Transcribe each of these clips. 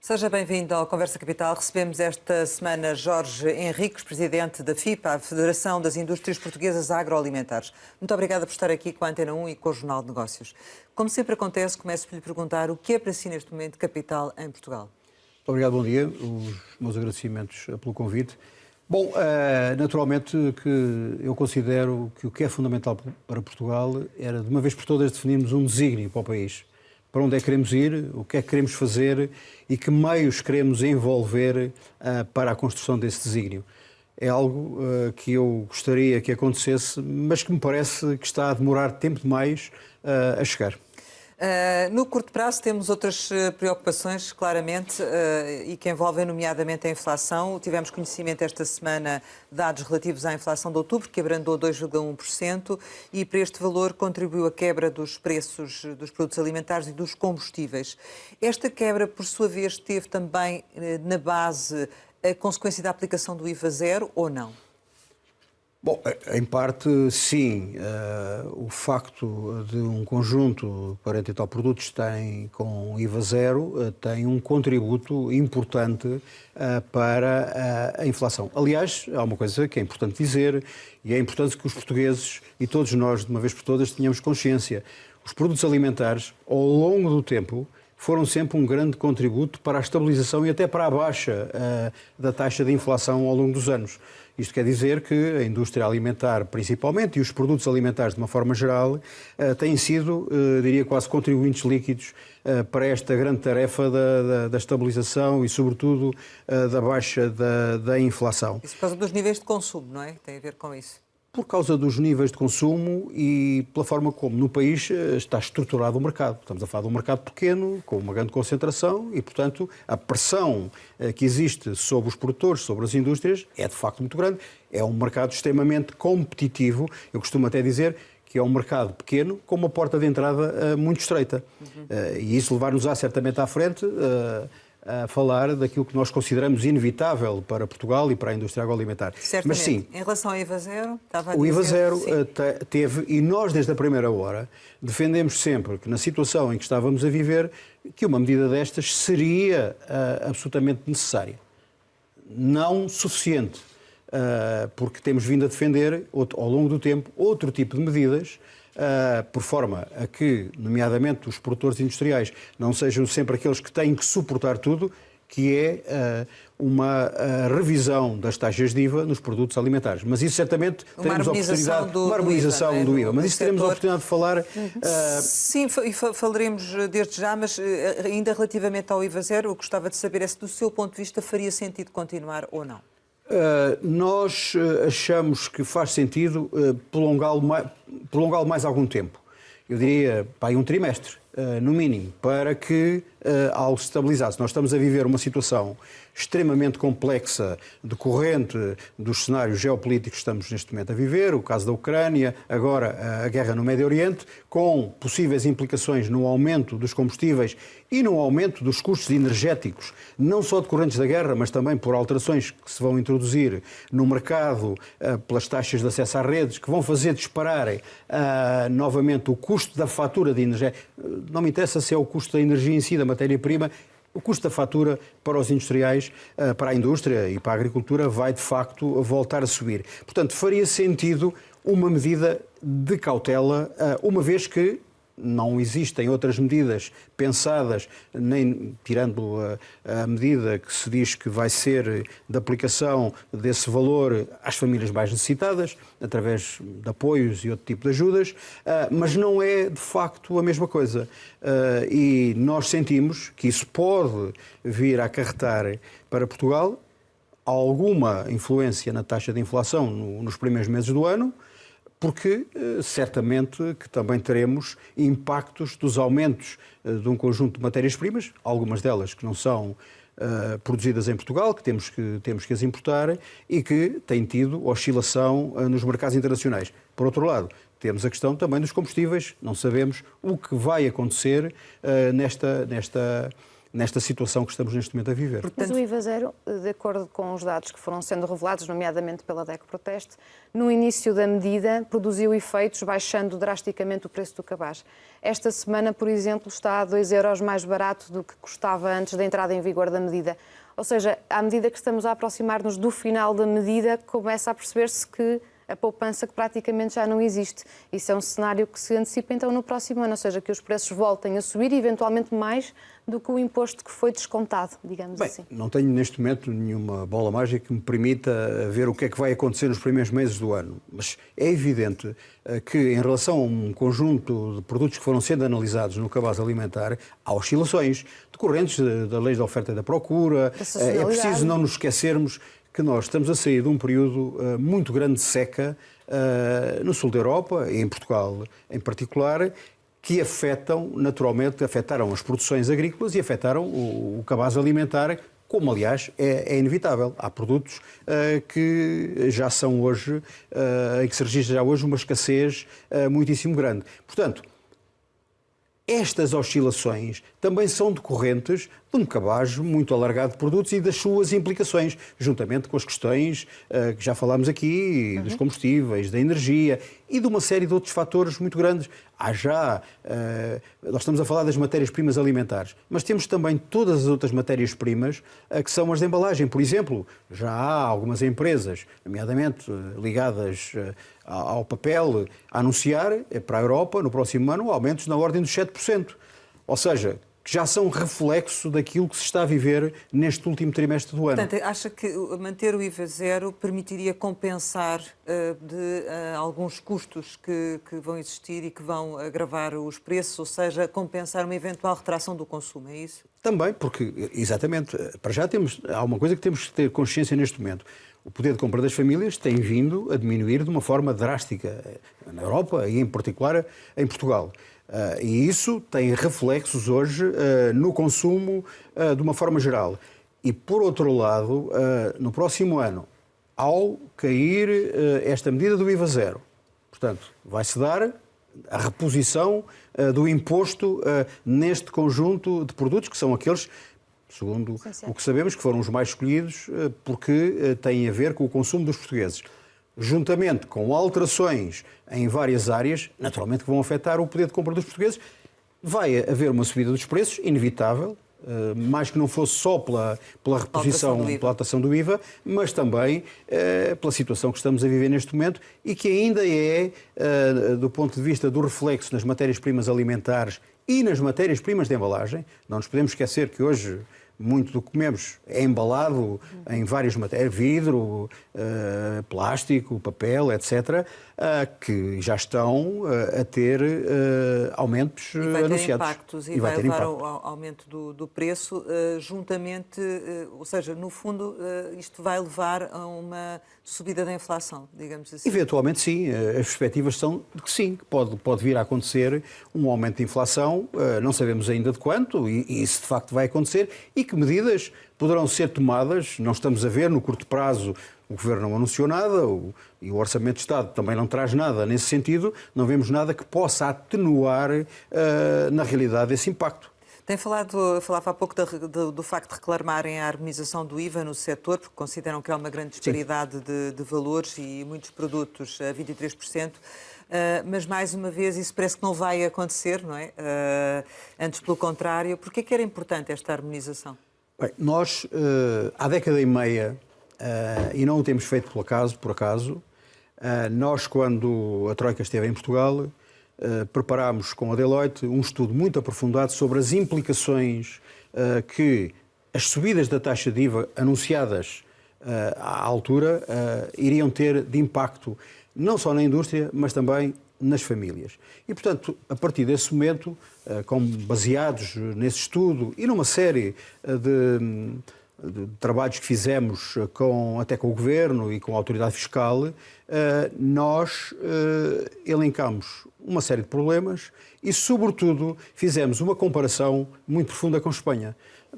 Seja bem-vindo ao Conversa Capital. Recebemos esta semana Jorge Henriques, presidente da FIPA, a Federação das Indústrias Portuguesas Agroalimentares. Muito obrigada por estar aqui com a Antena 1 e com o Jornal de Negócios. Como sempre acontece, começo por lhe perguntar o que é para si neste momento capital em Portugal. Muito obrigado, bom dia. Os meus agradecimentos pelo convite. Bom, naturalmente que eu considero que o que é fundamental para Portugal era, de uma vez por todas, definirmos um desígnio para o país. Para onde é que queremos ir, o que é que queremos fazer e que meios queremos envolver para a construção desse desígnio. É algo que eu gostaria que acontecesse, mas que me parece que está a demorar tempo demais a chegar. No curto prazo temos outras preocupações, claramente, e que envolvem nomeadamente a inflação. Tivemos conhecimento esta semana de dados relativos à inflação de outubro, que abrandou 2,1%, e para este valor contribuiu a quebra dos preços dos produtos alimentares e dos combustíveis. Esta quebra, por sua vez, teve também na base a consequência da aplicação do IVA zero ou não? Bom, em parte, sim. O facto de um conjunto de 40 e tal produtos tem com IVA zero tem um contributo importante para a inflação. Aliás, há uma coisa que é importante dizer, e é importante que os portugueses e todos nós, de uma vez por todas, tenhamos consciência. Os produtos alimentares, ao longo do tempo, foram sempre um grande contributo para a estabilização e até para a baixa da taxa de inflação ao longo dos anos. Isto quer dizer que a indústria alimentar, principalmente, e os produtos alimentares de uma forma geral, têm sido, diria, quase contribuintes líquidos para esta grande tarefa da estabilização e, sobretudo, da baixa da inflação. Isso por causa dos níveis de consumo, não é? Tem a ver com isso. Por causa dos níveis de consumo e pela forma como no país está estruturado o mercado. Estamos a falar de um mercado pequeno, com uma grande concentração e, portanto, a pressão que existe sobre os produtores, sobre as indústrias, é de facto muito grande. É um mercado extremamente competitivo. Eu costumo até dizer que é um mercado pequeno com uma porta de entrada muito estreita. E isso levar-nos certamente à frente a falar daquilo que nós consideramos inevitável para Portugal e para a indústria agroalimentar. Certamente. Mas sim, em relação ao IVA zero, estava a o IVA dizer, zero teve, e nós desde a primeira hora defendemos sempre que na situação em que estávamos a viver, que uma medida destas seria absolutamente necessária. Não suficiente, porque temos vindo a defender ao longo do tempo outro tipo de medidas, por forma a que, nomeadamente, os produtores industriais não sejam sempre aqueles que têm que suportar tudo, que é uma revisão das taxas de IVA nos produtos alimentares. Mas isso certamente teremos a oportunidade, uma harmonização do IVA, mas isso teremos a oportunidade de falar. Sim, e falaremos desde já, mas ainda relativamente ao IVA zero, eu gostava de saber se do seu ponto de vista faria sentido continuar ou não. Nós achamos que faz sentido prolongá-lo mais algum tempo. Eu diria, um trimestre, no mínimo, para que, ao estabilizar-se, nós estamos a viver uma situação extremamente complexa, decorrente dos cenários geopolíticos que estamos neste momento a viver, o caso da Ucrânia, agora a guerra no Médio Oriente, com possíveis implicações no aumento dos combustíveis e no aumento dos custos energéticos, não só decorrentes da guerra, mas também por alterações que se vão introduzir no mercado, pelas taxas de acesso às redes, que vão fazer disparar novamente o custo da fatura de energia. Não me interessa se é o custo da energia em si, da matéria-prima. O custo da fatura para os industriais, para a indústria e para a agricultura vai, de facto, voltar a subir. Portanto, faria sentido uma medida de cautela, uma vez que não existem outras medidas pensadas, nem tirando a medida que se diz que vai ser de aplicação desse valor às famílias mais necessitadas, através de apoios e outro tipo de ajudas, mas não é de facto a mesma coisa. E nós sentimos que isso pode vir a acarretar para Portugal alguma influência na taxa de inflação nos primeiros meses do ano, porque certamente que também teremos impactos dos aumentos de um conjunto de matérias-primas, algumas delas que não são produzidas em Portugal, que temos que as importar e que têm tido oscilação nos mercados internacionais. Por outro lado, temos a questão também dos combustíveis, não sabemos o que vai acontecer nesta situação que estamos neste momento a viver. Mas o IVA zero, de acordo com os dados que foram sendo revelados, nomeadamente pela DECO Proteste, no início da medida produziu efeitos baixando drasticamente o preço do cabaz. Esta semana, por exemplo, está a 2 euros mais barato do que custava antes da entrada em vigor da medida. Ou seja, à medida que estamos a aproximar-nos do final da medida, começa a perceber-se que a poupança que praticamente já não existe. Isso é um cenário que se antecipa então no próximo ano, ou seja, que os preços voltem a subir, eventualmente mais do que o imposto que foi descontado, digamos assim. Não tenho neste momento nenhuma bola mágica que me permita ver o que é que vai acontecer nos primeiros meses do ano, mas é evidente que em relação a um conjunto de produtos que foram sendo analisados no cabaz alimentar, há oscilações decorrentes da lei da oferta e da procura. É preciso não nos esquecermos que nós estamos a sair de um período muito grande de seca no sul da Europa, e em Portugal em particular, que afetaram as produções agrícolas e afetaram o cabaz alimentar, como aliás é inevitável. Há produtos que já são hoje, em que se registra já hoje uma escassez muitíssimo grande. Portanto, estas oscilações também são decorrentes de um cabaz muito alargado de produtos e das suas implicações, juntamente com as questões que já falámos aqui, dos combustíveis, da energia e de uma série de outros fatores muito grandes. Nós estamos a falar das matérias-primas alimentares, mas temos também todas as outras matérias-primas que são as de embalagem. Por exemplo, já há algumas empresas, nomeadamente ligadas ao papel, a anunciar para a Europa, no próximo ano, aumentos na ordem dos 7%. Ou seja, que já são reflexo daquilo que se está a viver neste último trimestre do ano. Portanto, acha que manter o IVA zero permitiria compensar alguns custos que vão existir e que vão agravar os preços, ou seja, compensar uma eventual retração do consumo, é isso? Também, porque, exatamente, para já há uma coisa que temos que ter consciência neste momento. O poder de compra das famílias tem vindo a diminuir de uma forma drástica na Europa e, em particular, em Portugal. E isso tem reflexos hoje no consumo de uma forma geral. E, por outro lado, no próximo ano, ao cair esta medida do IVA zero, portanto, vai-se dar a reposição do imposto neste conjunto de produtos, que são aqueles, segundo o que sabemos, que foram os mais escolhidos, porque têm a ver com o consumo dos portugueses. Juntamente com alterações em várias áreas, naturalmente que vão afetar o poder de compra dos portugueses, vai haver uma subida dos preços, inevitável, mais que não fosse só pela reposição, pela alteração do IVA, mas também pela situação que estamos a viver neste momento e que ainda é, do ponto de vista do reflexo nas matérias-primas alimentares e nas matérias-primas de embalagem. Não nos podemos esquecer que hoje muito do que comemos é embalado em várias matérias, vidro, plástico, papel, etc., que já estão a ter aumentos anunciados. E vai ter impactos e vai levar ao aumento do preço, juntamente, ou seja, no fundo, isto vai levar a uma subida da inflação, digamos assim. Eventualmente sim, as perspectivas são de que sim, que pode vir a acontecer um aumento de inflação, não sabemos ainda de quanto, e isso de facto vai acontecer, e que medidas poderão ser tomadas, não estamos a ver no curto prazo. O Governo não anunciou nada e o Orçamento de Estado também não traz nada nesse sentido, não vemos nada que possa atenuar, na realidade, esse impacto. Falava há pouco do facto de reclamarem a harmonização do IVA no setor, porque consideram que há uma grande disparidade de valores e muitos produtos a 23%. Mas, mais uma vez, isso parece que não vai acontecer, não é? Antes, pelo contrário. Porquê que era importante esta harmonização? Bem, nós, há década e meia, e não o temos feito por acaso, nós, quando a Troika esteve em Portugal, preparámos com a Deloitte um estudo muito aprofundado sobre as implicações que as subidas da taxa de IVA anunciadas à altura iriam ter de impacto não só na indústria, mas também nas famílias. E, portanto, a partir desse momento, baseados nesse estudo e numa série de trabalhos que fizemos até com o Governo e com a Autoridade Fiscal, nós elencámos uma série de problemas e, sobretudo, fizemos uma comparação muito profunda com Espanha.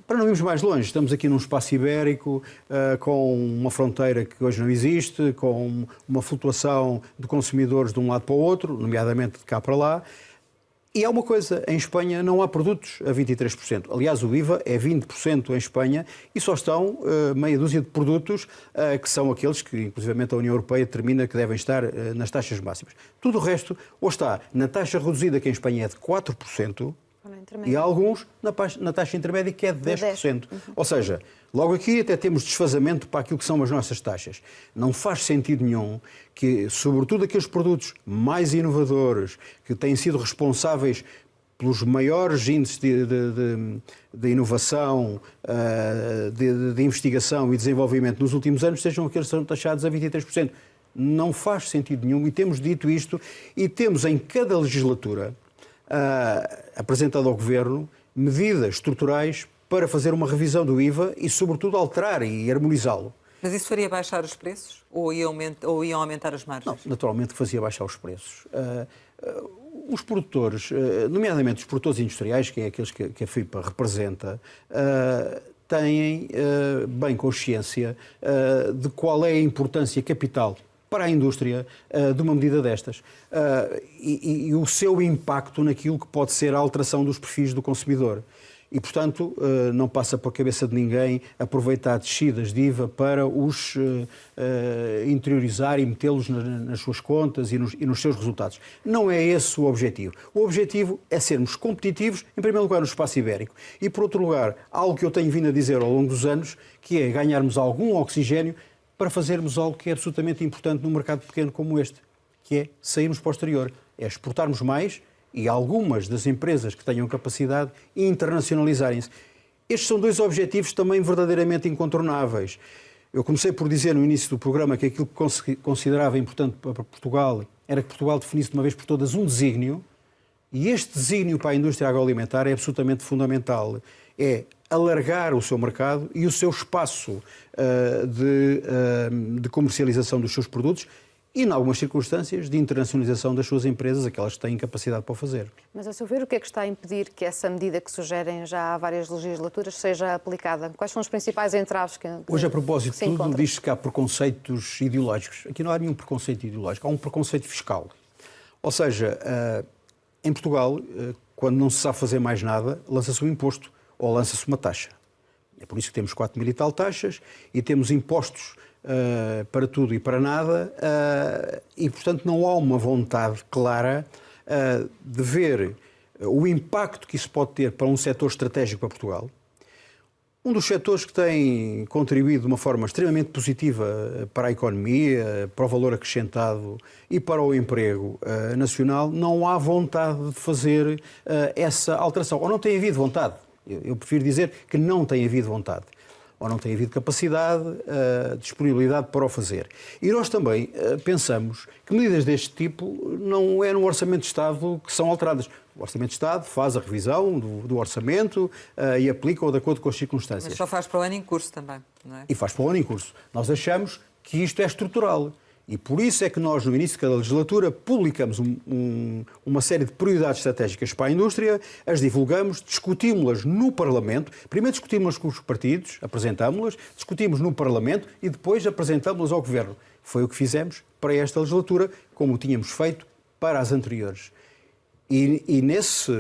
Para não irmos mais longe, estamos aqui num espaço ibérico, com uma fronteira que hoje não existe, com uma flutuação de consumidores de um lado para o outro, nomeadamente de cá para lá, E há uma coisa, em Espanha não há produtos a 23%. Aliás, o IVA é 20% em Espanha e só estão meia dúzia de produtos que são aqueles que, inclusivamente, a União Europeia determina que devem estar nas taxas máximas. Tudo o resto ou está na taxa reduzida, que em Espanha é de 4%, e há alguns na taxa intermédia, que é de 10%. Ou seja, logo aqui até temos desfazamento para aquilo que são as nossas taxas. Não faz sentido nenhum que, sobretudo aqueles produtos mais inovadores, que têm sido responsáveis pelos maiores índices de inovação, de investigação e desenvolvimento nos últimos anos, sejam aqueles que são taxados a 23%. Não faz sentido nenhum, e temos dito isto, e temos em cada legislatura apresentado ao Governo medidas estruturais para fazer uma revisão do IVA e, sobretudo, alterar e harmonizá-lo. Mas isso faria baixar os preços ou iam aumentar as margens? Não, naturalmente que fazia baixar os preços. Os produtores, nomeadamente os produtores industriais, que é aqueles que a FIPA representa, têm bem consciência de qual é a importância capital para a indústria de uma medida destas e o seu impacto naquilo que pode ser a alteração dos perfis do consumidor. E, portanto, não passa pela cabeça de ninguém aproveitar descidas de IVA para os interiorizar e metê-los nas suas contas e nos seus resultados. Não é esse o objetivo. O objetivo é sermos competitivos, em primeiro lugar, no espaço ibérico e, por outro lugar, algo que eu tenho vindo a dizer ao longo dos anos, que é ganharmos algum oxigénio para fazermos algo que é absolutamente importante num mercado pequeno como este, que é sairmos para o exterior, é exportarmos mais e algumas das empresas que tenham capacidade internacionalizarem-se. Estes são dois objetivos também verdadeiramente incontornáveis. Eu comecei por dizer no início do programa que aquilo que considerava importante para Portugal era que Portugal definisse de uma vez por todas um desígnio, e este desígnio para a indústria agroalimentar é absolutamente fundamental. É alargar o seu mercado e o seu espaço de comercialização dos seus produtos e, em algumas circunstâncias, de internacionalização das suas empresas, aquelas que têm capacidade para o fazer. Mas, a seu ver, o que é que está a impedir que essa medida que sugerem já há várias legislaturas seja aplicada? Quais são os principais entraves que Hoje, a propósito se de tudo, encontram? diz-se que há preconceitos ideológicos. Aqui não há nenhum preconceito ideológico, há um preconceito fiscal. Ou seja, em Portugal, quando não se sabe fazer mais nada, lança-se um imposto ou lança-se uma taxa. É por isso que temos 4.000 e tal taxas e temos impostos para tudo e para nada e, portanto, não há uma vontade clara de ver o impacto que isso pode ter para um setor estratégico para Portugal. Um dos setores que tem contribuído de uma forma extremamente positiva para a economia, para o valor acrescentado e para o emprego nacional, não há vontade de fazer essa alteração. Ou não tem havido vontade. Eu prefiro dizer que não tem havido vontade. Ou não tem havido capacidade, disponibilidade para o fazer. E nós também pensamos que medidas deste tipo não é no Orçamento de Estado que são alteradas. O Orçamento de Estado faz a revisão do orçamento e aplica-o de acordo com as circunstâncias. Mas só faz para o ano em curso também, não é? E faz para o ano em curso. Nós achamos que isto é estrutural. E por isso é que nós, no início de cada legislatura, publicamos uma série de prioridades estratégicas para a indústria, as divulgamos, discutimos-las no Parlamento. Primeiro discutimos-las com os partidos, apresentámos-las, discutimos no Parlamento e depois apresentámos-las ao Governo. Foi o que fizemos para esta legislatura, como tínhamos feito para as anteriores. E nesse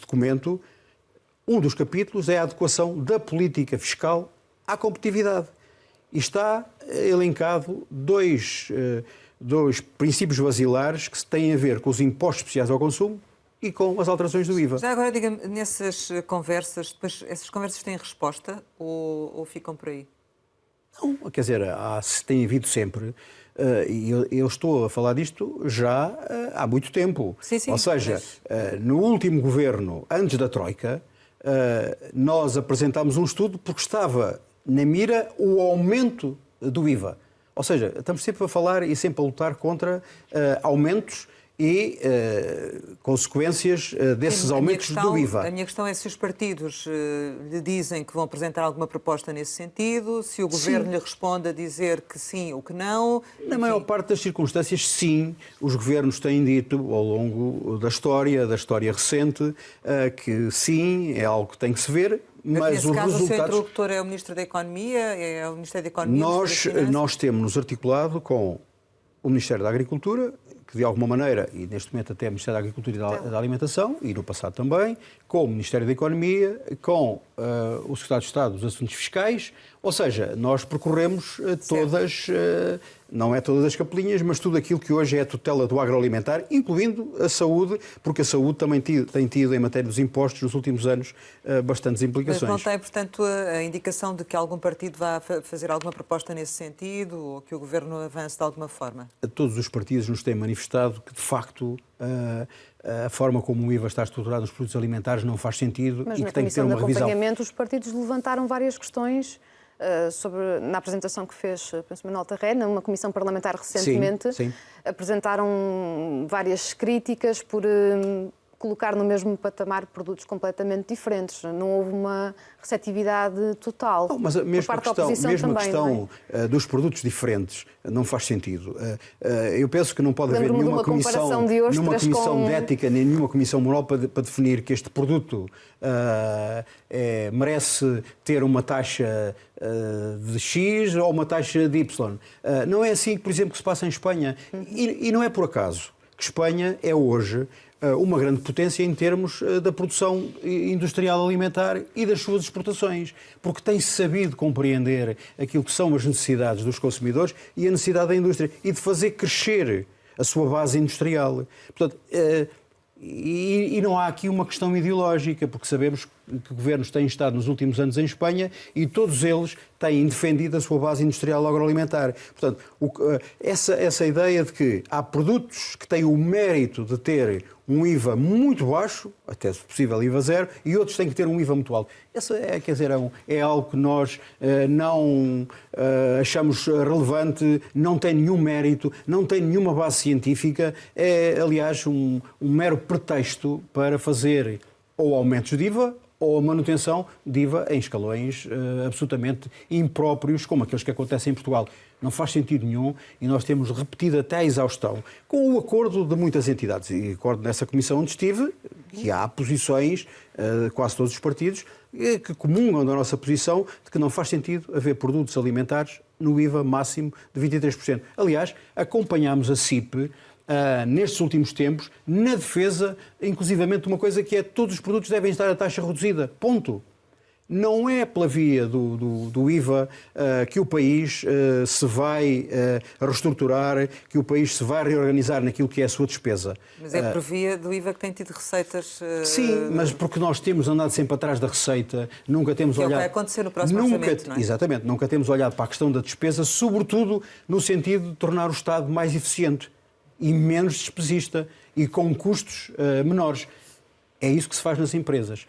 documento, um dos capítulos é a adequação da política fiscal à competitividade. E está elencado dois princípios basilares que têm a ver com os impostos especiais ao consumo e com as alterações do IVA. Já agora, diga-me, nessas conversas, depois, essas conversas têm resposta ou ficam por aí? Não, quer dizer, tem havido sempre, e eu estou a falar disto já há muito tempo. Sim, ou seja, no último governo, antes da Troika, nós apresentámos um estudo porque estava na mira o aumento do IVA. Ou seja, estamos sempre a falar e sempre a lutar contra aumentos e consequências desses aumentos do IVA. A minha questão é se os partidos lhe dizem que vão apresentar alguma proposta nesse sentido, se o Governo lhe responde a dizer que sim ou que não. Na maior parte das circunstâncias, sim. Os governos têm dito ao longo da história recente, que sim, é algo que tem que se ver. Mas nesse os caso, resultados... o seu interlocutor é o Ministro da Economia? É o Ministério da Economia? Nós temos-nos articulado com o Ministério da Agricultura, que de alguma maneira, e neste momento até o Ministério da Agricultura e da Alimentação, e no passado também, com o Ministério da Economia, com o Secretário de Estado dos Assuntos Fiscais, ou seja, nós percorremos todas, não é todas as capelinhas, mas tudo aquilo que hoje é a tutela do agroalimentar, incluindo a saúde, porque a saúde também tem tido, em matéria dos impostos, nos últimos anos, bastantes implicações. Mas não tem, portanto, a indicação de que algum partido vá fazer alguma proposta nesse sentido ou que o Governo avance de alguma forma? Todos os partidos nos têm manifestado que, de facto, a forma como o IVA está estruturado nos produtos alimentares não faz sentido mas e que tem que ter uma revisão. Mas na Comissão de Acompanhamento os partidos levantaram várias questões na apresentação que fez, penso, Manuel Tarré, numa comissão parlamentar recentemente, sim. Apresentaram várias críticas por colocar no mesmo patamar produtos completamente diferentes. Não houve uma receptividade total. Não, mas mesmo a questão dos produtos diferentes não faz sentido. Eu penso que não pode haver nenhuma comissão de ética, nem nenhuma comissão moral para definir que este produto merece ter uma taxa de X ou uma taxa de Y. Não é assim, por exemplo, que se passa em Espanha. E não é por acaso que Espanha é hoje uma grande potência em termos da produção industrial alimentar e das suas exportações, porque tem sabido compreender aquilo que são as necessidades dos consumidores e a necessidade da indústria e de fazer crescer a sua base industrial. Portanto, e não há aqui uma questão ideológica, porque sabemos que governos têm estado nos últimos anos em Espanha e todos eles têm defendido a sua base industrial agroalimentar. Portanto, essa ideia de que há produtos que têm o mérito de ter um IVA muito baixo, até se possível IVA zero, e outros têm que ter um IVA muito alto. Essa é algo que nós não achamos relevante, não tem nenhum mérito, não tem nenhuma base científica, é, aliás, um mero pretexto para fazer ou aumentos de IVA ou a manutenção de IVA em escalões absolutamente impróprios, como aqueles que acontecem em Portugal. Não faz sentido nenhum e nós temos repetido até a exaustão, com o acordo de muitas entidades. E acordo nessa comissão onde estive, que há posições, quase todos os partidos, que comungam da nossa posição de que não faz sentido haver produtos alimentares no IVA máximo de 23%. Aliás, acompanhámos a CIP nestes últimos tempos, na defesa, inclusivamente, de uma coisa que é todos os produtos devem estar a taxa reduzida. Ponto. Não é pela via do IVA que o país se vai reestruturar, que o país se vai reorganizar naquilo que é a sua despesa. Mas é por via do IVA que tem tido receitas... Sim, mas porque nós temos andado sempre atrás da receita, nunca temos olhado... Que é o que vai acontecer no próximo orçamento, não é? Exatamente, nunca temos olhado para a questão da despesa, sobretudo no sentido de tornar o Estado mais eficiente e menos despesista e com custos menores. É isso que se faz nas empresas.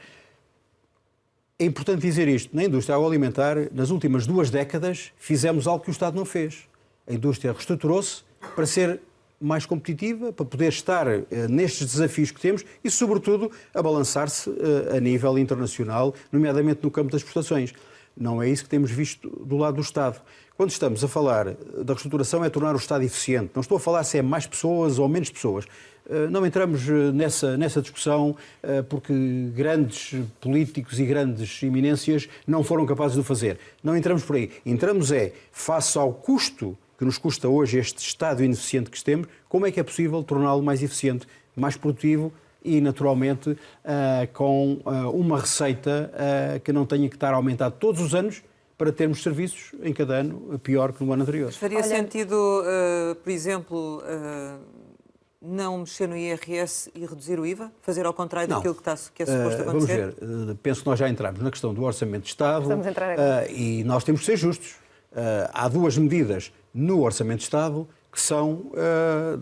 É importante dizer isto. Na indústria agroalimentar, nas últimas 2 décadas, fizemos algo que o Estado não fez. A indústria reestruturou-se para ser mais competitiva, para poder estar nestes desafios que temos e, sobretudo, a balançar-se a nível internacional, nomeadamente no campo das exportações. Não é isso que temos visto do lado do Estado. Quando estamos a falar da reestruturação é tornar o Estado eficiente. Não estou a falar se é mais pessoas ou menos pessoas. Não entramos nessa discussão porque grandes políticos e grandes eminências não foram capazes de o fazer. Não entramos por aí. Entramos face ao custo que nos custa hoje este Estado ineficiente que temos, como é que é possível torná-lo mais eficiente, mais produtivo e, naturalmente, com uma receita que não tenha que estar a aumentar todos os anos para termos serviços em cada ano pior que no ano anterior. Mas faria sentido, por exemplo, não mexer no IRS e reduzir o IVA? Fazer ao contrário daquilo que é suposto acontecer? Vamos ver. Penso que nós já entramos na questão do Orçamento de Estado e nós temos que ser justos. Há 2 medidas no Orçamento de Estado que são,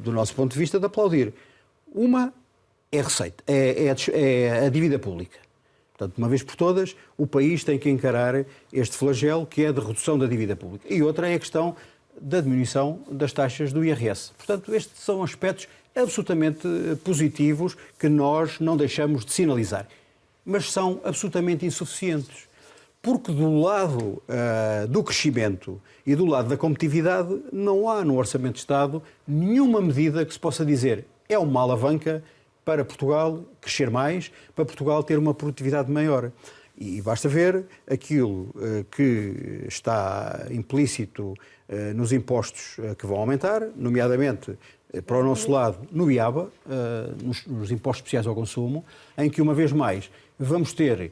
do nosso ponto de vista, de aplaudir. Uma é a receita, é a dívida pública. Portanto, uma vez por todas, o país tem que encarar este flagelo que é de redução da dívida pública. E outra é a questão da diminuição das taxas do IRS. Portanto, estes são aspectos absolutamente positivos que nós não deixamos de sinalizar. Mas são absolutamente insuficientes. Porque do lado do crescimento e do lado da competitividade não há no Orçamento de Estado nenhuma medida que se possa dizer é uma alavanca para Portugal crescer mais, para Portugal ter uma produtividade maior. E basta ver aquilo que está implícito nos impostos que vão aumentar, nomeadamente para o nosso lado no IABA, nos impostos especiais ao consumo, em que, uma vez mais, vamos ter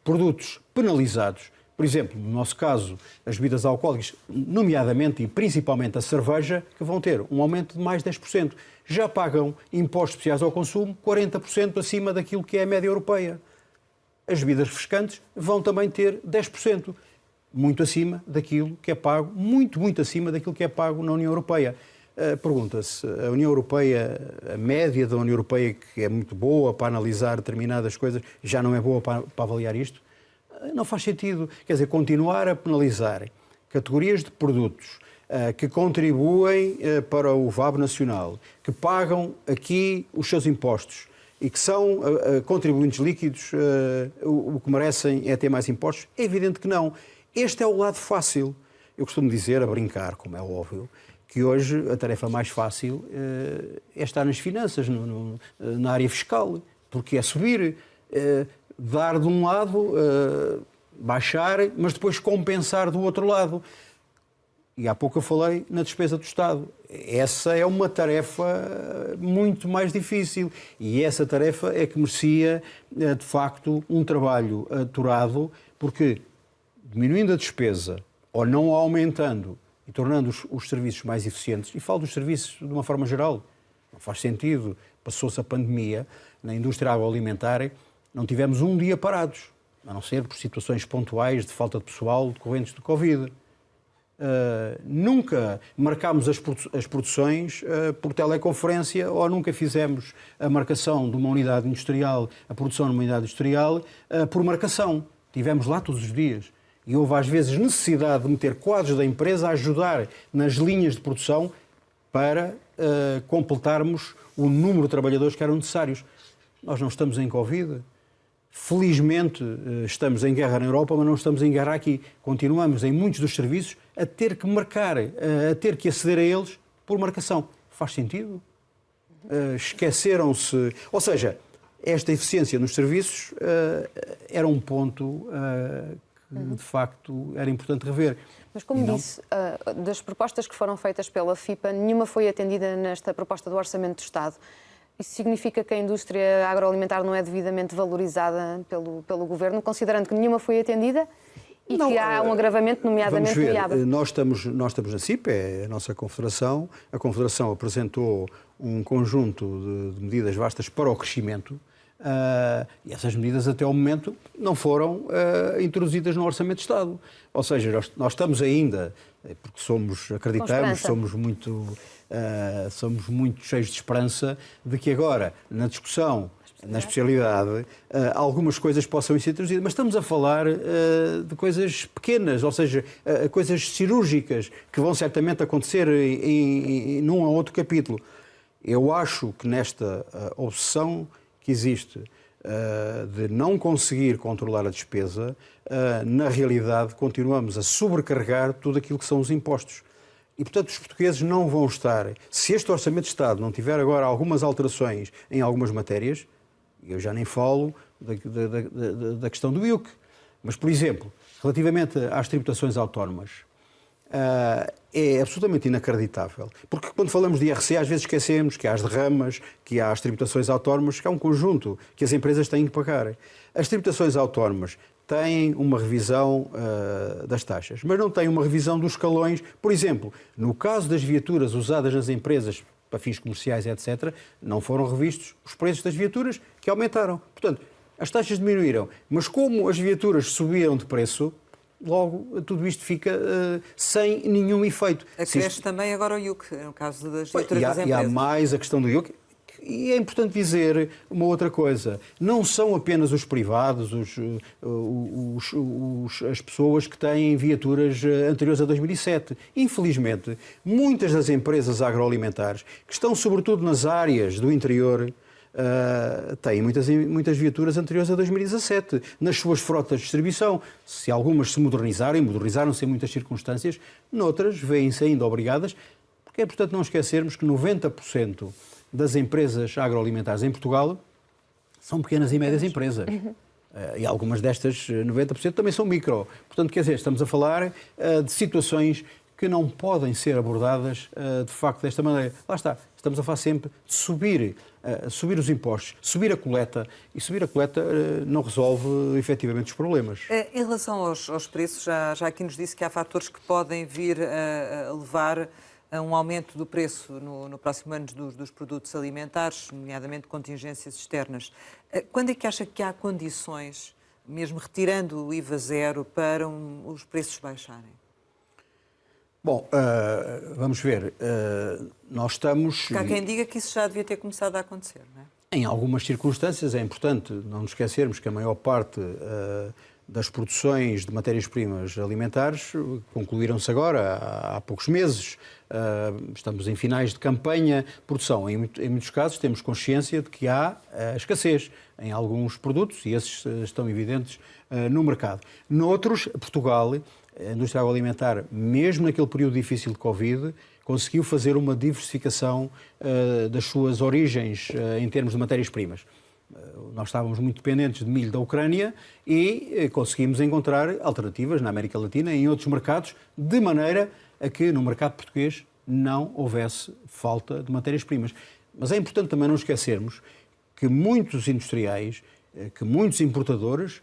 produtos penalizados. Por exemplo, no nosso caso, as bebidas alcoólicas, nomeadamente e principalmente a cerveja, que vão ter um aumento de mais de 10%. Já pagam impostos especiais ao consumo 40% acima daquilo que é a média europeia. As bebidas refrescantes vão também ter 10%, muito acima daquilo que é pago, muito acima daquilo que é pago na União Europeia. Pergunta-se, a União Europeia, a média da União Europeia, que é muito boa para analisar determinadas coisas, já não é boa para avaliar isto? Não faz sentido. Quer dizer, continuar a penalizar categorias de produtos que contribuem para o VAB nacional, que pagam aqui os seus impostos e que são contribuintes líquidos, o que merecem é ter mais impostos? É evidente que não. Este é o lado fácil. Eu costumo dizer, a brincar, como é óbvio, que hoje a tarefa mais fácil é estar nas finanças, na área fiscal, porque é subir, dar de um lado, baixar, mas depois compensar do outro lado. E há pouco eu falei na despesa do Estado. Essa é uma tarefa muito mais difícil e essa tarefa é que merecia, de facto, um trabalho aturado, porque diminuindo a despesa ou não aumentando e tornando os serviços mais eficientes, e falo dos serviços de uma forma geral, não faz sentido, passou-se a pandemia, na indústria agroalimentar não tivemos um dia parados, a não ser por situações pontuais de falta de pessoal decorrentes de Covid. Nunca marcámos as produções por teleconferência ou nunca fizemos a marcação de uma unidade industrial, a produção de uma unidade industrial, por marcação. Tivemos lá todos os dias. E houve às vezes necessidade de meter quadros da empresa a ajudar nas linhas de produção para completarmos o número de trabalhadores que eram necessários. Nós não estamos em Covid. Felizmente estamos em guerra na Europa, mas não estamos em guerra aqui. Continuamos em muitos dos serviços a ter que marcar, a ter que aceder a eles por marcação. Faz sentido? Esqueceram-se... Ou seja, esta eficiência nos serviços era um ponto que, de facto, era importante rever. Mas, como disse, das propostas que foram feitas pela FIPA, nenhuma foi atendida nesta proposta do Orçamento do Estado. Isso significa que a indústria agroalimentar não é devidamente valorizada pelo Governo, considerando que nenhuma foi atendida e que há um agravamento, nomeadamente no IABA? Nós estamos na CIP, é a nossa confederação. A confederação apresentou um conjunto de medidas vastas para o crescimento e essas medidas, até ao momento, não foram introduzidas no Orçamento de Estado. Ou seja, nós estamos ainda, porque acreditamos, somos muito cheios de esperança de que agora, na discussão, na especialidade, algumas coisas possam ser introduzidas. Mas estamos a falar de coisas pequenas, ou seja, coisas cirúrgicas, que vão certamente acontecer num ou outro capítulo. Eu acho que nesta obsessão que existe de não conseguir controlar a despesa, na realidade continuamos a sobrecarregar tudo aquilo que são os impostos. E, portanto, os portugueses não vão estar... Se este Orçamento de Estado não tiver agora algumas alterações em algumas matérias, eu já nem falo da questão do IUC, mas, por exemplo, relativamente às tributações autónomas, é absolutamente inacreditável. Porque quando falamos de IRC, às vezes esquecemos que há as derramas, que há as tributações autónomas, que há um conjunto que as empresas têm que pagar. As tributações autónomas têm uma revisão das taxas, mas não têm uma revisão dos escalões. Por exemplo, no caso das viaturas usadas nas empresas para fins comerciais, etc., não foram revistos os preços das viaturas, que aumentaram. Portanto, as taxas diminuíram, mas como as viaturas subiram de preço, logo tudo isto fica sem nenhum efeito. Acresce também agora o IUC, no caso das viaturas das empresas. E há mais a questão do IUC. E é importante dizer uma outra coisa. Não são apenas os privados, as pessoas que têm viaturas anteriores a 2007. Infelizmente, muitas das empresas agroalimentares, que estão sobretudo nas áreas do interior, têm muitas viaturas anteriores a 2017 nas suas frotas de distribuição. Se algumas se modernizaram-se em muitas circunstâncias, noutras vêm-se ainda obrigadas, porque é importante não esquecermos que 90% das empresas agroalimentares em Portugal são pequenas e médias empresas. E algumas destas, 90%, também são micro. Portanto, quer dizer, estamos a falar de situações que não podem ser abordadas, de facto, desta maneira. Lá está, estamos a falar sempre de subir os impostos, subir a coleta, e subir a coleta não resolve efetivamente os problemas. Em relação aos preços, já aqui nos disse que há fatores que podem vir a levar a um aumento do preço no próximo ano dos produtos alimentares, nomeadamente contingências externas. Quando é que acha que há condições, mesmo retirando o IVA zero, para os preços baixarem? Bom, vamos ver. Nós estamos... Porque há quem diga que isso já devia ter começado a acontecer, não é? Em algumas circunstâncias é importante não nos esquecermos que a maior parte das produções de matérias-primas alimentares concluíram-se agora, há poucos meses. Estamos em finais de campanha de produção. Em muitos casos temos consciência de que há escassez em alguns produtos e esses estão evidentes no mercado. Noutros, Portugal, a indústria agroalimentar, mesmo naquele período difícil de Covid, conseguiu fazer uma diversificação das suas origens em termos de matérias-primas. Nós estávamos muito dependentes de milho da Ucrânia e conseguimos encontrar alternativas na América Latina e em outros mercados, de maneira a que no mercado português não houvesse falta de matérias-primas. Mas é importante também não esquecermos que muitos industriais, que muitos importadores,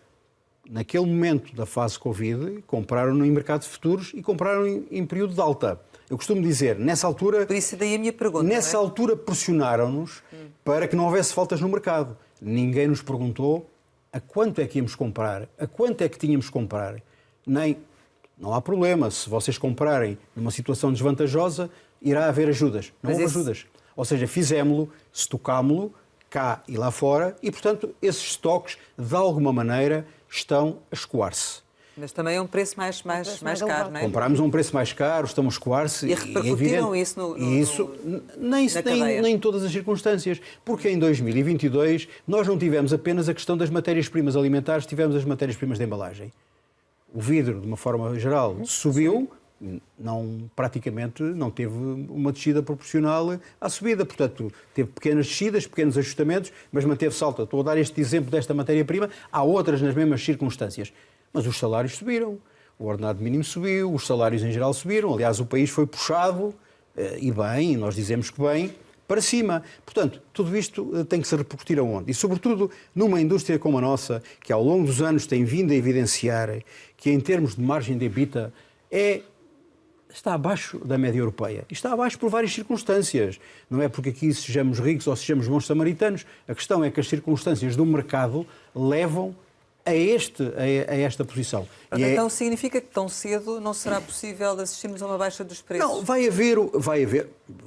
naquele momento da fase Covid, compraram em mercados futuros e compraram em período de alta. Eu costumo dizer, nessa altura... Por isso daí a minha pergunta. Nessa altura pressionaram-nos para que não houvesse faltas no mercado. Ninguém nos perguntou a quanto é que íamos comprar, a quanto é que tínhamos que comprar. Não há problema, se vocês comprarem numa situação desvantajosa, irá haver ajudas. Não houve ajudas. Ou seja, fizémo-lo, estocámo-lo, cá e lá fora, e, portanto, esses estoques, de alguma maneira, estão a escoar-se. Mas também é um preço mais caro, não é? Comprámos a um preço mais caro, estão a escoar-se. E repercutiram isso nem em todas as circunstâncias. Porque em 2022 nós não tivemos apenas a questão das matérias-primas alimentares, tivemos as matérias-primas de embalagem. O vidro, de uma forma geral, subiu, praticamente não teve uma descida proporcional à subida. Portanto, teve pequenas descidas, pequenos ajustamentos, mas manteve-se alta. Estou a dar este exemplo desta matéria-prima. Há outras nas mesmas circunstâncias. Mas os salários subiram, o ordenado mínimo subiu, os salários em geral subiram. Aliás, o país foi puxado, e bem, nós dizemos que bem, para cima. Portanto, tudo isto tem que se repercutir aonde? E, sobretudo, numa indústria como a nossa, que ao longo dos anos tem vindo a evidenciar que, em termos de margem de EBITDA, está abaixo da média europeia. E está abaixo por várias circunstâncias. Não é porque aqui sejamos ricos ou sejamos bons samaritanos. A questão é que as circunstâncias do mercado levam a esta posição. Então significa que tão cedo não será possível assistirmos a uma baixa dos preços? Não, vai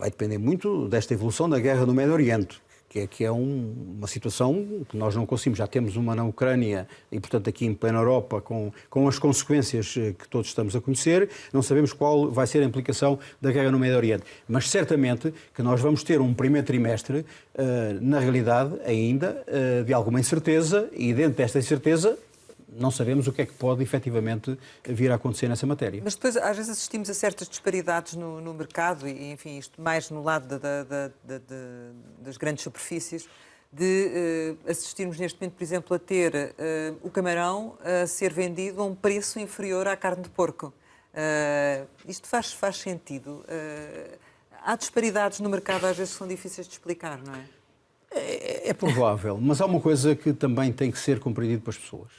depender muito desta evolução da guerra no Médio Oriente, que é uma situação que nós não conseguimos. Já temos uma na Ucrânia e, portanto, aqui em plena Europa, com as consequências que todos estamos a conhecer, não sabemos qual vai ser a implicação da guerra no Médio Oriente. Mas certamente que nós vamos ter um primeiro trimestre, na realidade, ainda de alguma incerteza, e dentro desta incerteza não sabemos o que é que pode efetivamente vir a acontecer nessa matéria. Mas depois, às vezes, assistimos a certas disparidades no mercado, e enfim, isto mais no lado das grandes superfícies, de assistirmos neste momento, por exemplo, a ter o camarão a ser vendido a um preço inferior à carne de porco. Isto faz sentido? Há disparidades no mercado, às vezes, que são difíceis de explicar, não é? É provável, mas há uma coisa que também tem que ser compreendida pelas pessoas.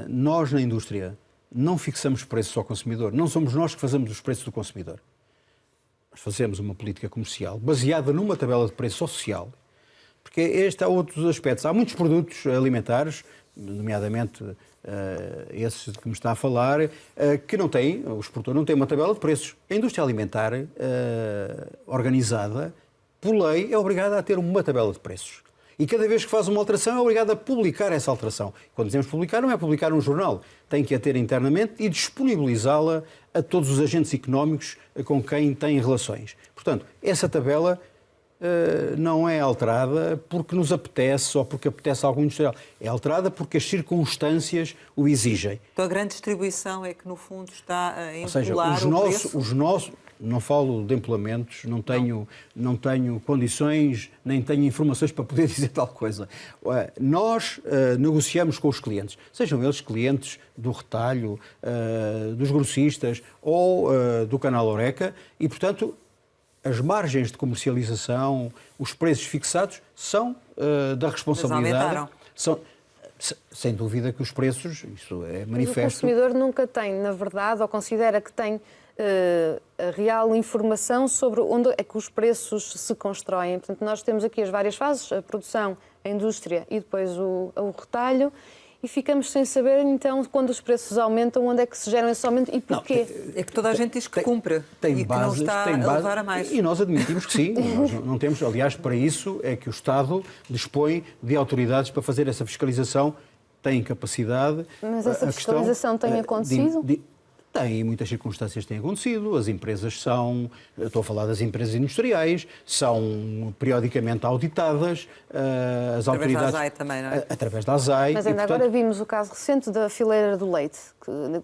Nós, na indústria, não fixamos preços ao consumidor. Não somos nós que fazemos os preços do consumidor. Nós fazemos uma política comercial baseada numa tabela de preços oficial, porque este há outros aspectos. Há muitos produtos alimentares, nomeadamente esses de que me está a falar, que não têm, o exportador não tem uma tabela de preços. A indústria alimentar organizada, por lei, é obrigada a ter uma tabela de preços. E cada vez que faz uma alteração é obrigado a publicar essa alteração. Quando dizemos publicar, não é publicar num jornal. Tem que a ter internamente e disponibilizá-la a todos os agentes económicos com quem tem relações. Portanto, essa tabela não é alterada porque nos apetece ou porque apetece a algum industrial. É alterada porque as circunstâncias o exigem. Então a grande distribuição é que, no fundo, está a Ou seja, empolar o preço? Não falo de empolamentos, não tenho condições, nem tenho informações para poder dizer tal coisa. Nós negociamos com os clientes, sejam eles clientes do retalho, dos grossistas ou do canal Horeca, e, portanto, as margens de comercialização, os preços fixados são da responsabilidade. São, sem dúvida que os preços, isso é manifesto. Mas o consumidor nunca tem, na verdade, ou considera que tem a real informação sobre onde é que os preços se constroem. Portanto, nós temos aqui as várias fases, a produção, a indústria e depois o retalho, e ficamos sem saber, então, quando os preços aumentam, onde é que se geram esse aumento e porquê. É que toda a gente diz que cumpre e que não está a levar a mais. E nós admitimos que sim. Nós não temos, aliás, para isso é que o Estado dispõe de autoridades para fazer essa fiscalização, tem capacidade. Mas essa fiscalização tem acontecido? Tem, em muitas circunstâncias tem acontecido. As empresas são, estou a falar das empresas industriais, são periodicamente auditadas. As autoridades, da ASAI também, não é? Através da ASAI. Mas ainda agora vimos o caso recente da fileira do leite,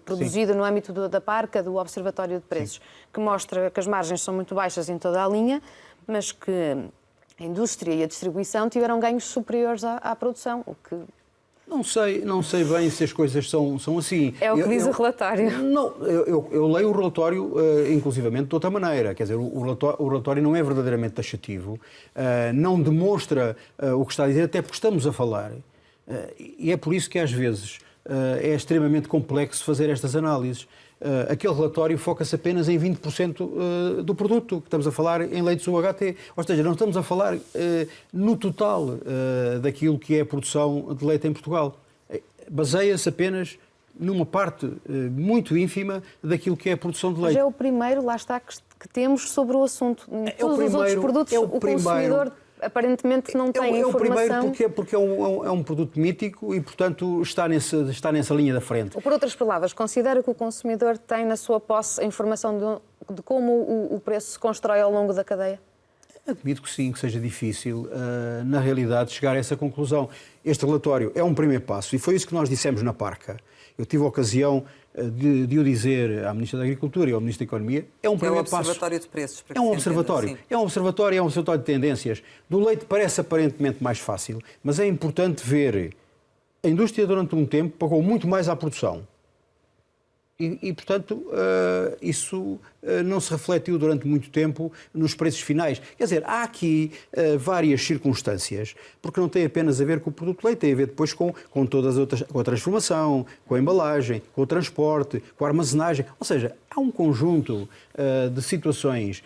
produzida no âmbito da PARCA, do Observatório de Preços, que mostra que as margens são muito baixas em toda a linha, mas que a indústria e a distribuição tiveram ganhos superiores à produção, o que... Não sei bem se as coisas são assim. É o que diz o relatório. Não, eu leio o relatório, inclusivamente, de outra maneira. Quer dizer, o relatório não é verdadeiramente taxativo, não demonstra o que está a dizer, até porque estamos a falar. E é por isso que, às vezes, é extremamente complexo fazer estas análises. Aquele relatório foca-se apenas em 20% do produto, que estamos a falar em leites UHT. Ou seja, não estamos a falar no total daquilo que é a produção de leite em Portugal. Baseia-se apenas numa parte muito ínfima daquilo que é a produção de leite. Mas é o primeiro, lá está, que temos sobre o assunto. Todos os outros produtos, o consumidor aparentemente não tem informação. É o primeiro porque é um produto mítico e, portanto, está nessa linha da frente. Por outras palavras, considera que o consumidor tem na sua posse a informação de como o preço se constrói ao longo da cadeia? Admito que sim, que seja difícil, na realidade, chegar a essa conclusão. Este relatório é um primeiro passo e foi isso que nós dissemos na PARCA. Eu tive a ocasião de o dizer à Ministra da Agricultura e ao Ministro da Economia. É um primeiro passo. É um observatório de preços. É um observatório. É um observatório de tendências. Do leite parece aparentemente mais fácil, mas é importante ver. A indústria, durante um tempo, pagou muito mais à produção. E portanto, isso não se refletiu durante muito tempo nos preços finais. Quer dizer, há aqui várias circunstâncias, porque não tem apenas a ver com o produto de leite, tem a ver depois com todas as outras, com a transformação, com a embalagem, com o transporte, com a armazenagem. Ou seja, há um conjunto de situações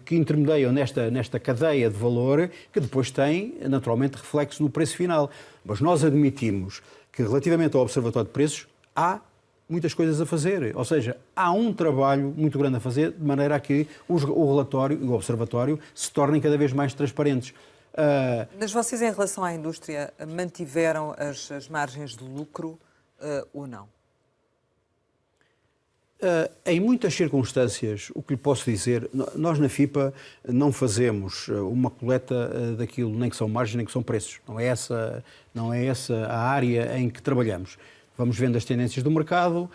que intermediam nesta cadeia de valor que depois tem, naturalmente, reflexo no preço final. Mas nós admitimos que, relativamente ao Observatório de Preços, há muitas coisas a fazer, ou seja, há um trabalho muito grande a fazer, de maneira a que o relatório e o observatório se tornem cada vez mais transparentes. Mas vocês, em relação à indústria, mantiveram as margens de lucro ou não? Em muitas circunstâncias, o que lhe posso dizer, nós na FIPA não fazemos uma coleta daquilo, nem que são margens, nem que são preços. Não é essa a área em que trabalhamos. Vamos vendo as tendências do mercado,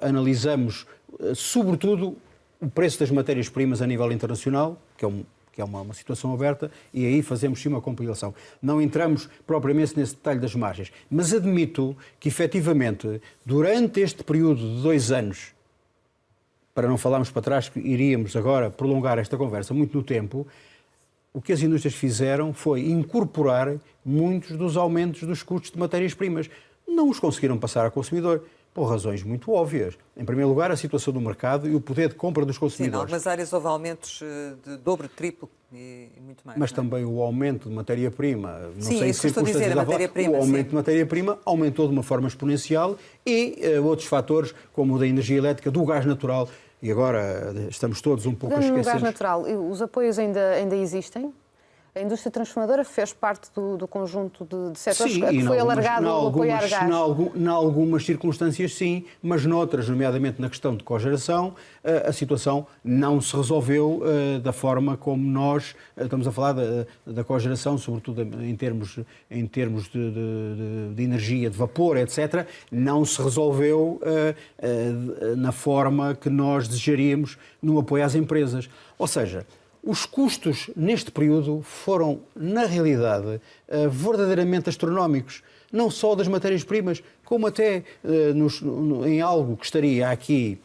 analisamos, sobretudo, o preço das matérias-primas a nível internacional, que é uma situação aberta, e aí fazemos sim uma compilação. Não entramos propriamente nesse detalhe das margens, mas admito que, efetivamente, durante este período de 2 anos, para não falarmos para trás, que iríamos agora prolongar esta conversa muito no tempo, o que as indústrias fizeram foi incorporar muitos dos aumentos dos custos de matérias-primas. Não os conseguiram passar ao consumidor, por razões muito óbvias. Em primeiro lugar, a situação do mercado e o poder de compra dos consumidores. Sim, em algumas áreas houve aumentos de dobro, triplo e muito mais. Mas também o aumento de matéria-prima. Sim, isso que estou a dizer, a matéria-prima. O aumento de matéria-prima aumentou de uma forma exponencial e outros fatores, como o da energia elétrica, do gás natural. E agora estamos todos um pouco a esquecer. No gás natural, os apoios ainda existem? A indústria transformadora fez parte do conjunto de setores sim, que foi alargado o apoio à gás. Em algumas circunstâncias, sim, mas noutras, nomeadamente na questão de cogeração, a situação não se resolveu da forma como nós estamos a falar da cogeração, sobretudo em termos de energia, de vapor, etc., não se resolveu na forma que nós desejaríamos no apoio às empresas. Ou seja, os custos neste período foram, na realidade, verdadeiramente astronómicos. Não só das matérias-primas, como até em algo que estaria aqui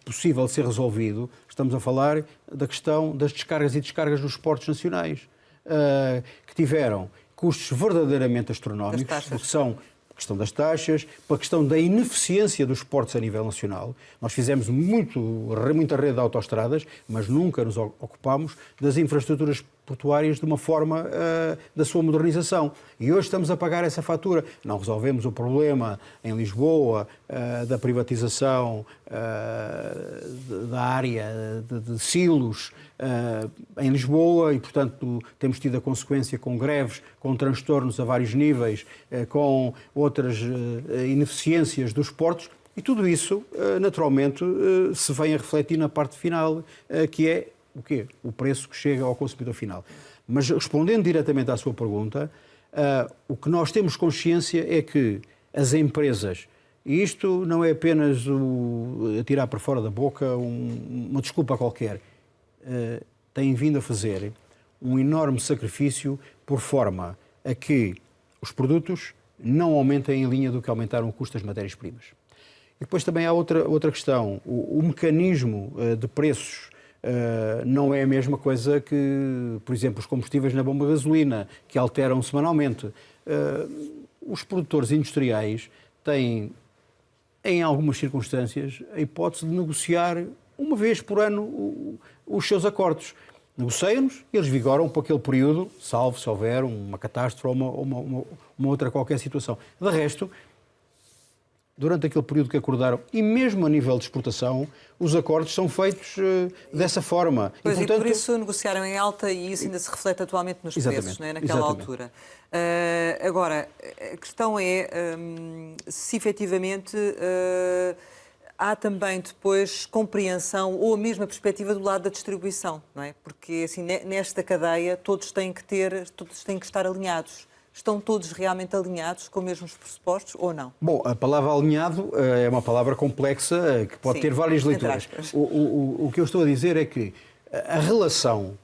possível de ser resolvido. Estamos a falar da questão das descargas e descargas dos portos nacionais, que tiveram custos verdadeiramente astronómicos, porque são a questão das taxas, a questão da ineficiência dos portos a nível nacional. Nós fizemos muita rede de autoestradas, mas nunca nos ocupámos das infraestruturas portuárias de uma forma da sua modernização. E hoje estamos a pagar essa fatura. Não resolvemos o problema em Lisboa da privatização da área de silos em Lisboa e, portanto, temos tido a consequência com greves, com transtornos a vários níveis, com outras ineficiências dos portos. E tudo isso, naturalmente, se vem a refletir na parte final, que é o quê? O preço que chega ao consumidor final. Mas respondendo diretamente à sua pergunta, o que nós temos consciência é que as empresas, e isto não é apenas tirar para fora da boca uma desculpa qualquer, têm vindo a fazer um enorme sacrifício por forma a que os produtos não aumentem em linha do que aumentaram o custo das matérias-primas. E depois também há outra questão. O mecanismo de preços não é a mesma coisa que, por exemplo, os combustíveis na bomba de gasolina, que alteram semanalmente. Os produtores industriais têm, em algumas circunstâncias, a hipótese de negociar uma vez por ano os seus acordos. Negociam-nos e eles vigoram por aquele período, salvo se houver uma catástrofe ou uma outra qualquer situação. De resto, durante aquele período que acordaram, e mesmo a nível de exportação, os acordos são feitos dessa forma. Pois, e portanto, por isso negociaram em alta e isso ainda se reflete atualmente nos preços, não é? Naquela altura. Agora, a questão é se efetivamente há também depois compreensão ou a mesma perspectiva do lado da distribuição, não é? Porque assim, nesta cadeia todos têm que estar alinhados. Estão todos realmente alinhados com os mesmos pressupostos ou não? Bom, a palavra alinhado é uma palavra complexa que pode ter várias leituras. O que eu estou a dizer é que a relação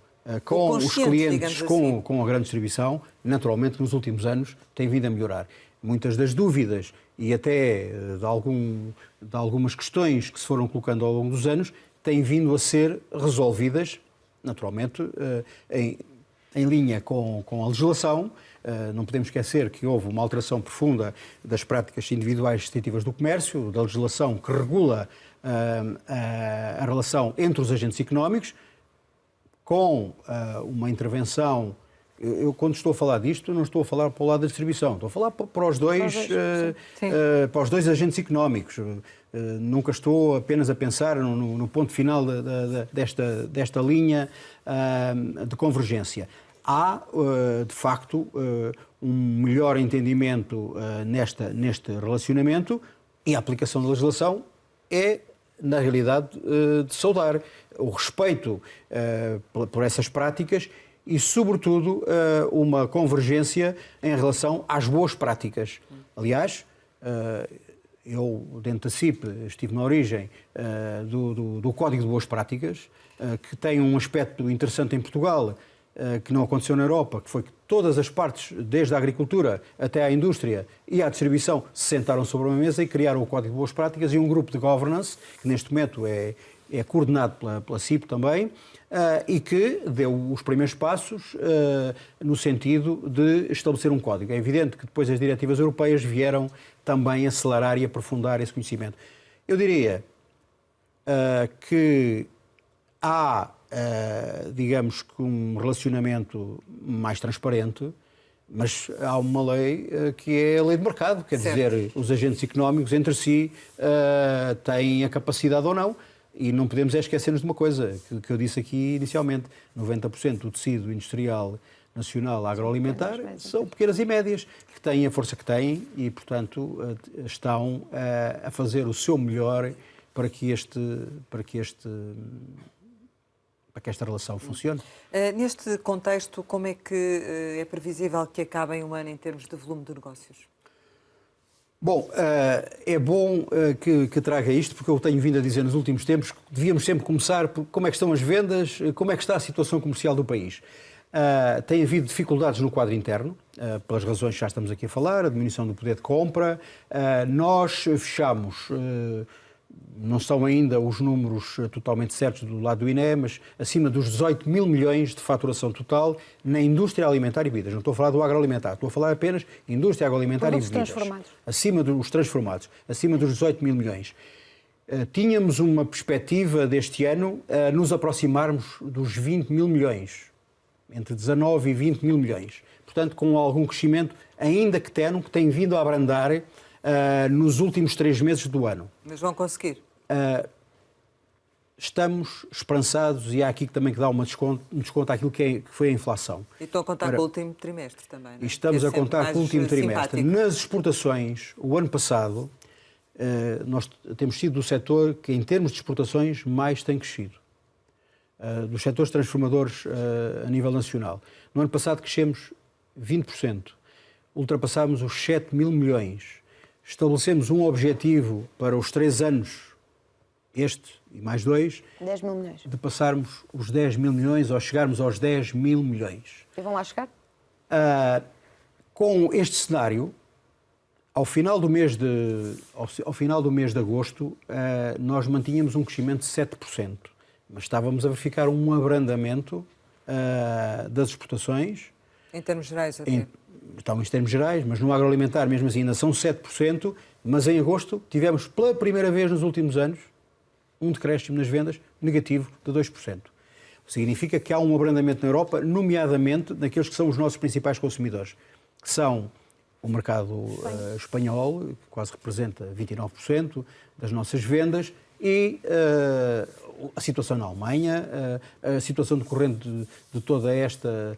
com os clientes, com a grande distribuição, naturalmente nos últimos anos tem vindo a melhorar. Muitas das dúvidas e até de algumas questões que se foram colocando ao longo dos anos têm vindo a ser resolvidas, naturalmente, em linha com a legislação. Não podemos esquecer que houve uma alteração profunda das práticas individuais restritivas do comércio, da legislação que regula a relação entre os agentes económicos, com uma intervenção. Eu, quando estou a falar disto, não estou a falar para o lado da distribuição, estou a falar para os dois agentes económicos. Nunca estou apenas a pensar no ponto final desta linha de convergência. Há, de facto, um melhor entendimento neste relacionamento e a aplicação da legislação é, na realidade, de saudar o respeito por essas práticas e, sobretudo, uma convergência em relação às boas práticas. Aliás, eu, dentro da CIP, estive na origem do Código de Boas Práticas, que tem um aspecto interessante em Portugal, que não aconteceu na Europa, que foi que todas as partes, desde a agricultura até à indústria e à distribuição, se sentaram sobre uma mesa e criaram o Código de Boas Práticas e um grupo de governance, que neste momento é coordenado pela CIP também, e que deu os primeiros passos no sentido de estabelecer um código. É evidente que depois as diretivas europeias vieram também acelerar e aprofundar esse conhecimento. Eu diria que há, digamos que um relacionamento mais transparente, mas há uma lei que é a lei de mercado, quer dizer, os agentes económicos entre si têm a capacidade ou não E não podemos esquecer-nos de uma coisa que eu disse aqui inicialmente. 90% do tecido industrial nacional agroalimentar são pequenas e médias, que têm a força que têm e, portanto, estão a fazer o seu melhor para que esta relação funcione. Neste contexto, como é que é previsível que acabe em um ano em termos de volume de negócios? Bom, é bom que traga isto, porque eu tenho vindo a dizer nos últimos tempos que devíamos sempre começar por como é que estão as vendas, como é que está a situação comercial do país. Tem havido dificuldades no quadro interno, pelas razões que já estamos aqui a falar, a diminuição do poder de compra. Nós fechamos, não estão ainda os números totalmente certos do lado do INE, mas acima dos 18 mil milhões de faturação total na indústria alimentar e bebidas. Não estou a falar do agroalimentar, estou a falar apenas indústria agroalimentar e bebidas. Transformados. Acima dos transformados, acima dos 18 mil milhões. Tínhamos uma perspectiva deste ano a nos aproximarmos dos 20 mil milhões. Entre 19 e 20 mil milhões. Portanto, com algum crescimento, ainda que tenue, que tem vindo a abrandar nos últimos 3 meses do ano. Mas vão conseguir? Estamos esperançados e há aqui também que dar um desconto àquilo que foi a inflação. E estão a contar com o último trimestre também, não é? Estamos a contar com o último trimestre. Simpático. Nas exportações, o ano passado, nós temos sido do setor que, em termos de exportações, mais tem crescido. Dos setores transformadores a nível nacional. No ano passado crescemos 20%, ultrapassámos os 7 mil milhões, estabelecemos um objetivo para os 3 anos, este e mais 2, 10 mil milhões. de passarmos os 10 mil milhões ou chegarmos aos 10 mil milhões. E vão lá chegar? Com este cenário, ao final do mês de agosto, nós mantínhamos um crescimento de 7%. Mas estávamos a verificar um abrandamento das exportações. Em termos gerais até. Estão em termos gerais, mas no agroalimentar mesmo assim ainda são 7%, mas em agosto tivemos pela primeira vez nos últimos anos um decréscimo nas vendas negativo de 2%. Significa que há um abrandamento na Europa, nomeadamente naqueles que são os nossos principais consumidores, que são o mercado espanhol, que quase representa 29% das nossas vendas, e a situação na Alemanha, a situação decorrente de toda esta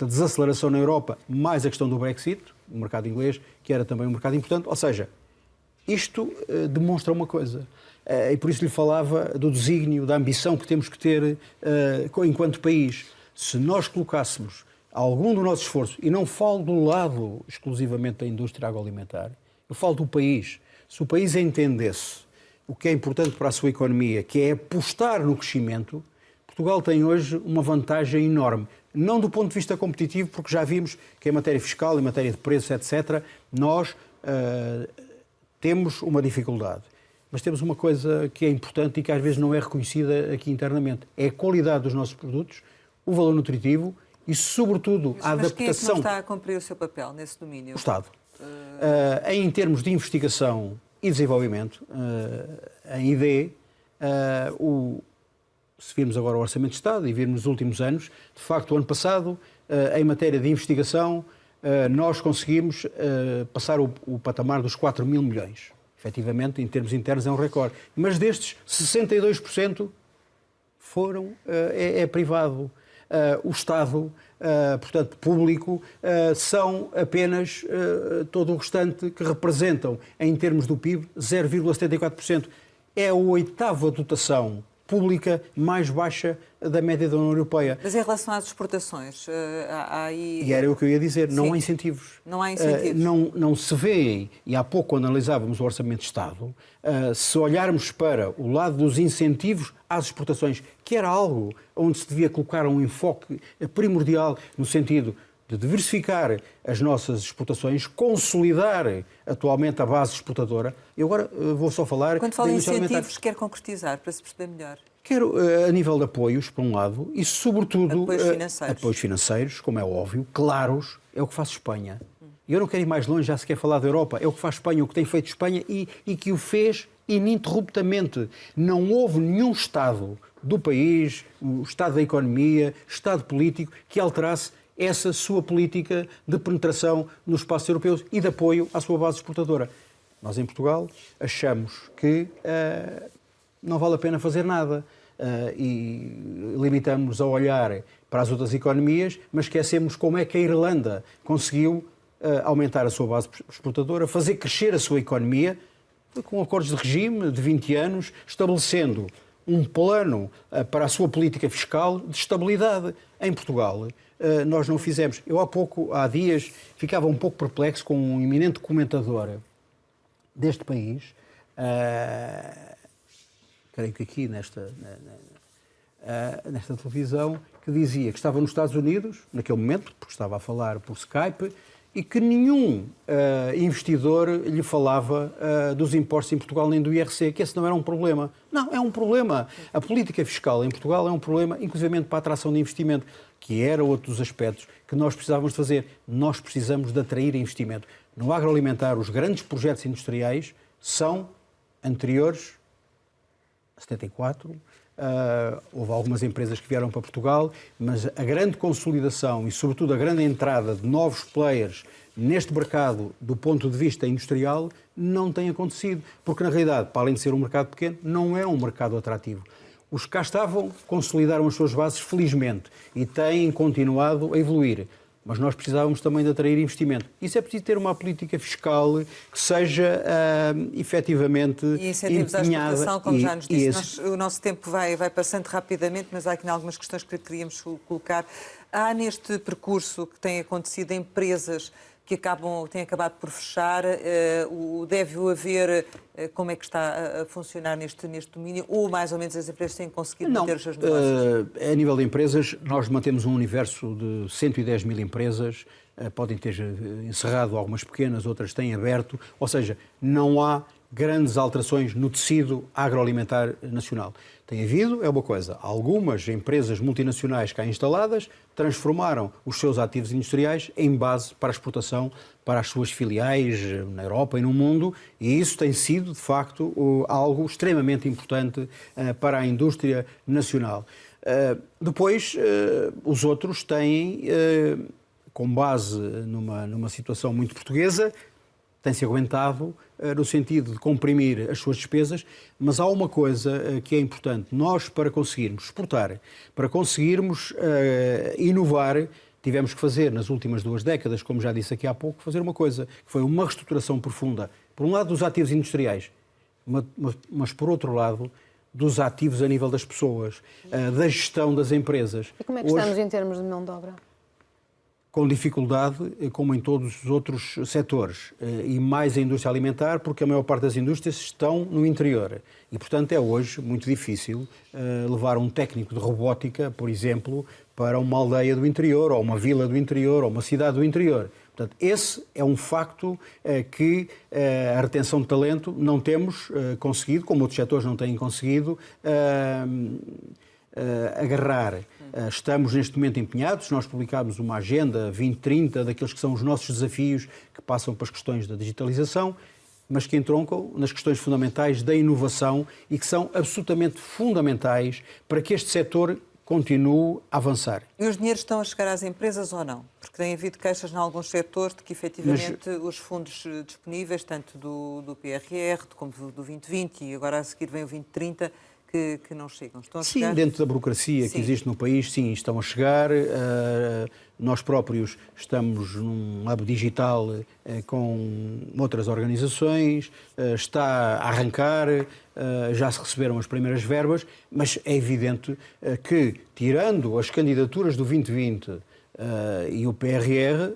desaceleração na Europa, mais a questão do Brexit, o mercado inglês, que era também um mercado importante. Ou seja, isto demonstra uma coisa. E por isso lhe falava do desígnio, da ambição que temos que ter enquanto país. Se nós colocássemos algum do nosso esforço, e não falo do lado exclusivamente da indústria agroalimentar, eu falo do país. Se o país entendesse o que é importante para a sua economia, que é apostar no crescimento, Portugal tem hoje uma vantagem enorme. Não do ponto de vista competitivo, porque já vimos que em matéria fiscal, em matéria de preços, etc., nós temos uma dificuldade. Mas temos uma coisa que é importante e que às vezes não é reconhecida aqui internamente. É a qualidade dos nossos produtos, o valor nutritivo e, sobretudo, a adaptação... Mas quem é que não está a cumprir o seu papel nesse domínio? O Estado. Em termos de investigação e desenvolvimento, em ID, se virmos agora o Orçamento de Estado e virmos nos últimos anos, de facto, o ano passado, em matéria de investigação, nós conseguimos passar o patamar dos 4 mil milhões. Efetivamente, em termos internos, é um recorde. Mas destes, 62% é privado. O Estado, portanto, público, são apenas todo o restante que representam, em termos do PIB, 0,74%. É a 8ª dotação pública mais baixa da média da União Europeia. Mas em relação às exportações, há aí... E era o que eu ia dizer, Sim. não há incentivos. Não há incentivos. Não se vê, e há pouco quando analisávamos o Orçamento de Estado, se olharmos para o lado dos incentivos às exportações, que era algo onde se devia colocar um enfoque primordial no sentido de diversificar as nossas exportações, consolidar atualmente a base exportadora. Eu agora vou só falar... Quando fala em incentivos, quer concretizar, para se perceber melhor? Quero a nível de apoios, por um lado, e sobretudo... Apoios financeiros, como é óbvio, claros, é o que faz Espanha. E eu não quero ir mais longe, já se quer falar da Europa, é o que faz Espanha, o que tem feito Espanha e que o fez ininterruptamente. Não houve nenhum Estado do país, o Estado da economia, Estado político, que alterasse essa sua política de penetração nos espaços europeus e de apoio à sua base exportadora. Nós, em Portugal, achamos que não vale a pena fazer nada. E limitamos-nos a olhar para as outras economias, mas esquecemos como é que a Irlanda conseguiu aumentar a sua base exportadora, fazer crescer a sua economia, com acordos de regime de 20 anos, estabelecendo um plano para a sua política fiscal de estabilidade. Em Portugal, nós não fizemos. Eu há dias, ficava um pouco perplexo com um eminente comentador deste país, creio que aqui nesta televisão, que dizia que estava nos Estados Unidos, naquele momento, porque estava a falar por Skype, e que nenhum investidor lhe falava dos impostos em Portugal nem do IRC, que esse não era um problema. Não, é um problema. A política fiscal em Portugal é um problema, inclusive para a atração de investimento, que era outro dos aspectos que nós precisávamos de fazer. Nós precisamos de atrair investimento. No agroalimentar, os grandes projetos industriais são anteriores a 74, houve algumas empresas que vieram para Portugal, mas a grande consolidação e, sobretudo, a grande entrada de novos players neste mercado do ponto de vista industrial não tem acontecido, porque, na realidade, para além de ser um mercado pequeno, não é um mercado atrativo. Os que cá estavam consolidaram as suas bases, felizmente, e têm continuado a evoluir. Mas nós precisávamos também de atrair investimento. Isso é preciso ter uma política fiscal que seja efetivamente e incentivos empenhada. À exportação, como já nos disse. O nosso tempo vai passando rapidamente, mas há aqui algumas questões que queríamos colocar. Há neste percurso que tem acontecido empresas que têm acabado por fechar, deve haver, como é que está a funcionar neste domínio, ou mais ou menos as empresas têm conseguido manter os seus negócios? A nível de empresas, nós mantemos um universo de 110 mil empresas, podem ter encerrado algumas pequenas, outras têm aberto, ou seja, não há grandes alterações no tecido agroalimentar nacional. Tem havido, é uma coisa, algumas empresas multinacionais cá instaladas transformaram os seus ativos industriais em base para a exportação para as suas filiais na Europa e no mundo, e isso tem sido, de facto, algo extremamente importante para a indústria nacional. Depois, os outros têm, com base numa situação muito portuguesa, tem-se aguentado no sentido de comprimir as suas despesas, mas há uma coisa que é importante. Nós, para conseguirmos exportar, para conseguirmos inovar, tivemos que fazer, nas últimas 2 décadas, como já disse aqui há pouco, fazer uma coisa, que foi uma reestruturação profunda, por um lado dos ativos industriais, mas por outro lado dos ativos a nível das pessoas, da gestão das empresas. E como é que estamos em termos de mão de obra? Com dificuldade, como em todos os outros setores, e mais a indústria alimentar, porque a maior parte das indústrias estão no interior. E, portanto, é hoje muito difícil levar um técnico de robótica, por exemplo, para uma aldeia do interior, ou uma vila do interior, ou uma cidade do interior. Portanto, esse é um facto que a retenção de talento não temos conseguido, como outros setores não têm conseguido, agarrar. Estamos neste momento empenhados, nós publicámos uma agenda 2030 daqueles que são os nossos desafios que passam para as questões da digitalização, mas que entroncam nas questões fundamentais da inovação e que são absolutamente fundamentais para que este setor continue a avançar. E os dinheiros estão a chegar às empresas ou não? Porque tem havido queixas em alguns setores de que, efetivamente, os fundos disponíveis, tanto do PRR como do 2020 e agora a seguir vem o 2030, que não chegam. Estão a chegar? Sim, dentro da burocracia que existe no país, sim, estão a chegar. Nós próprios estamos num hub digital com outras organizações, está a arrancar, já se receberam as primeiras verbas, mas é evidente que, tirando as candidaturas do 2020 e o PRR,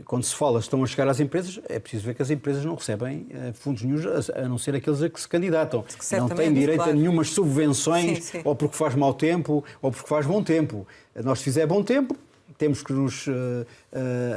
quando se fala estão a chegar às empresas, é preciso ver que as empresas não recebem fundos nenhum, a não ser aqueles a que se candidatam. Não têm direito a nenhumas subvenções, ou porque faz mau tempo, ou porque faz bom tempo. Nós, se fizer bom tempo, temos que nos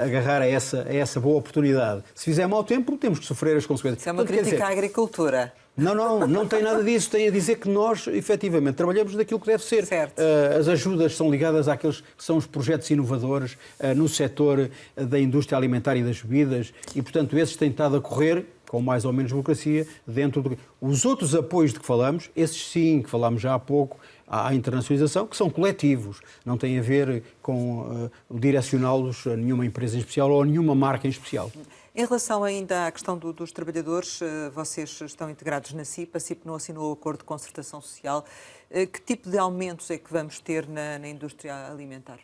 agarrar a essa boa oportunidade. Se fizer mau tempo, temos que sofrer as consequências. Isso é uma crítica à agricultura. Não tem nada disso. Tem a dizer que nós, efetivamente, trabalhamos daquilo que deve ser. Certo. As ajudas são ligadas àqueles que são os projetos inovadores no setor da indústria alimentar e das bebidas e, portanto, esses têm estado a correr com mais ou menos burocracia dentro do... Os outros apoios de que falamos, esses sim, que falámos já há pouco, à internacionalização, que são coletivos, não têm a ver com direcioná-los a nenhuma empresa em especial ou a nenhuma marca em especial. Em relação ainda à questão dos trabalhadores, vocês estão integrados na CIP, a CIP não assinou o acordo de concertação social. Que tipo de aumentos é que vamos ter na indústria alimentar,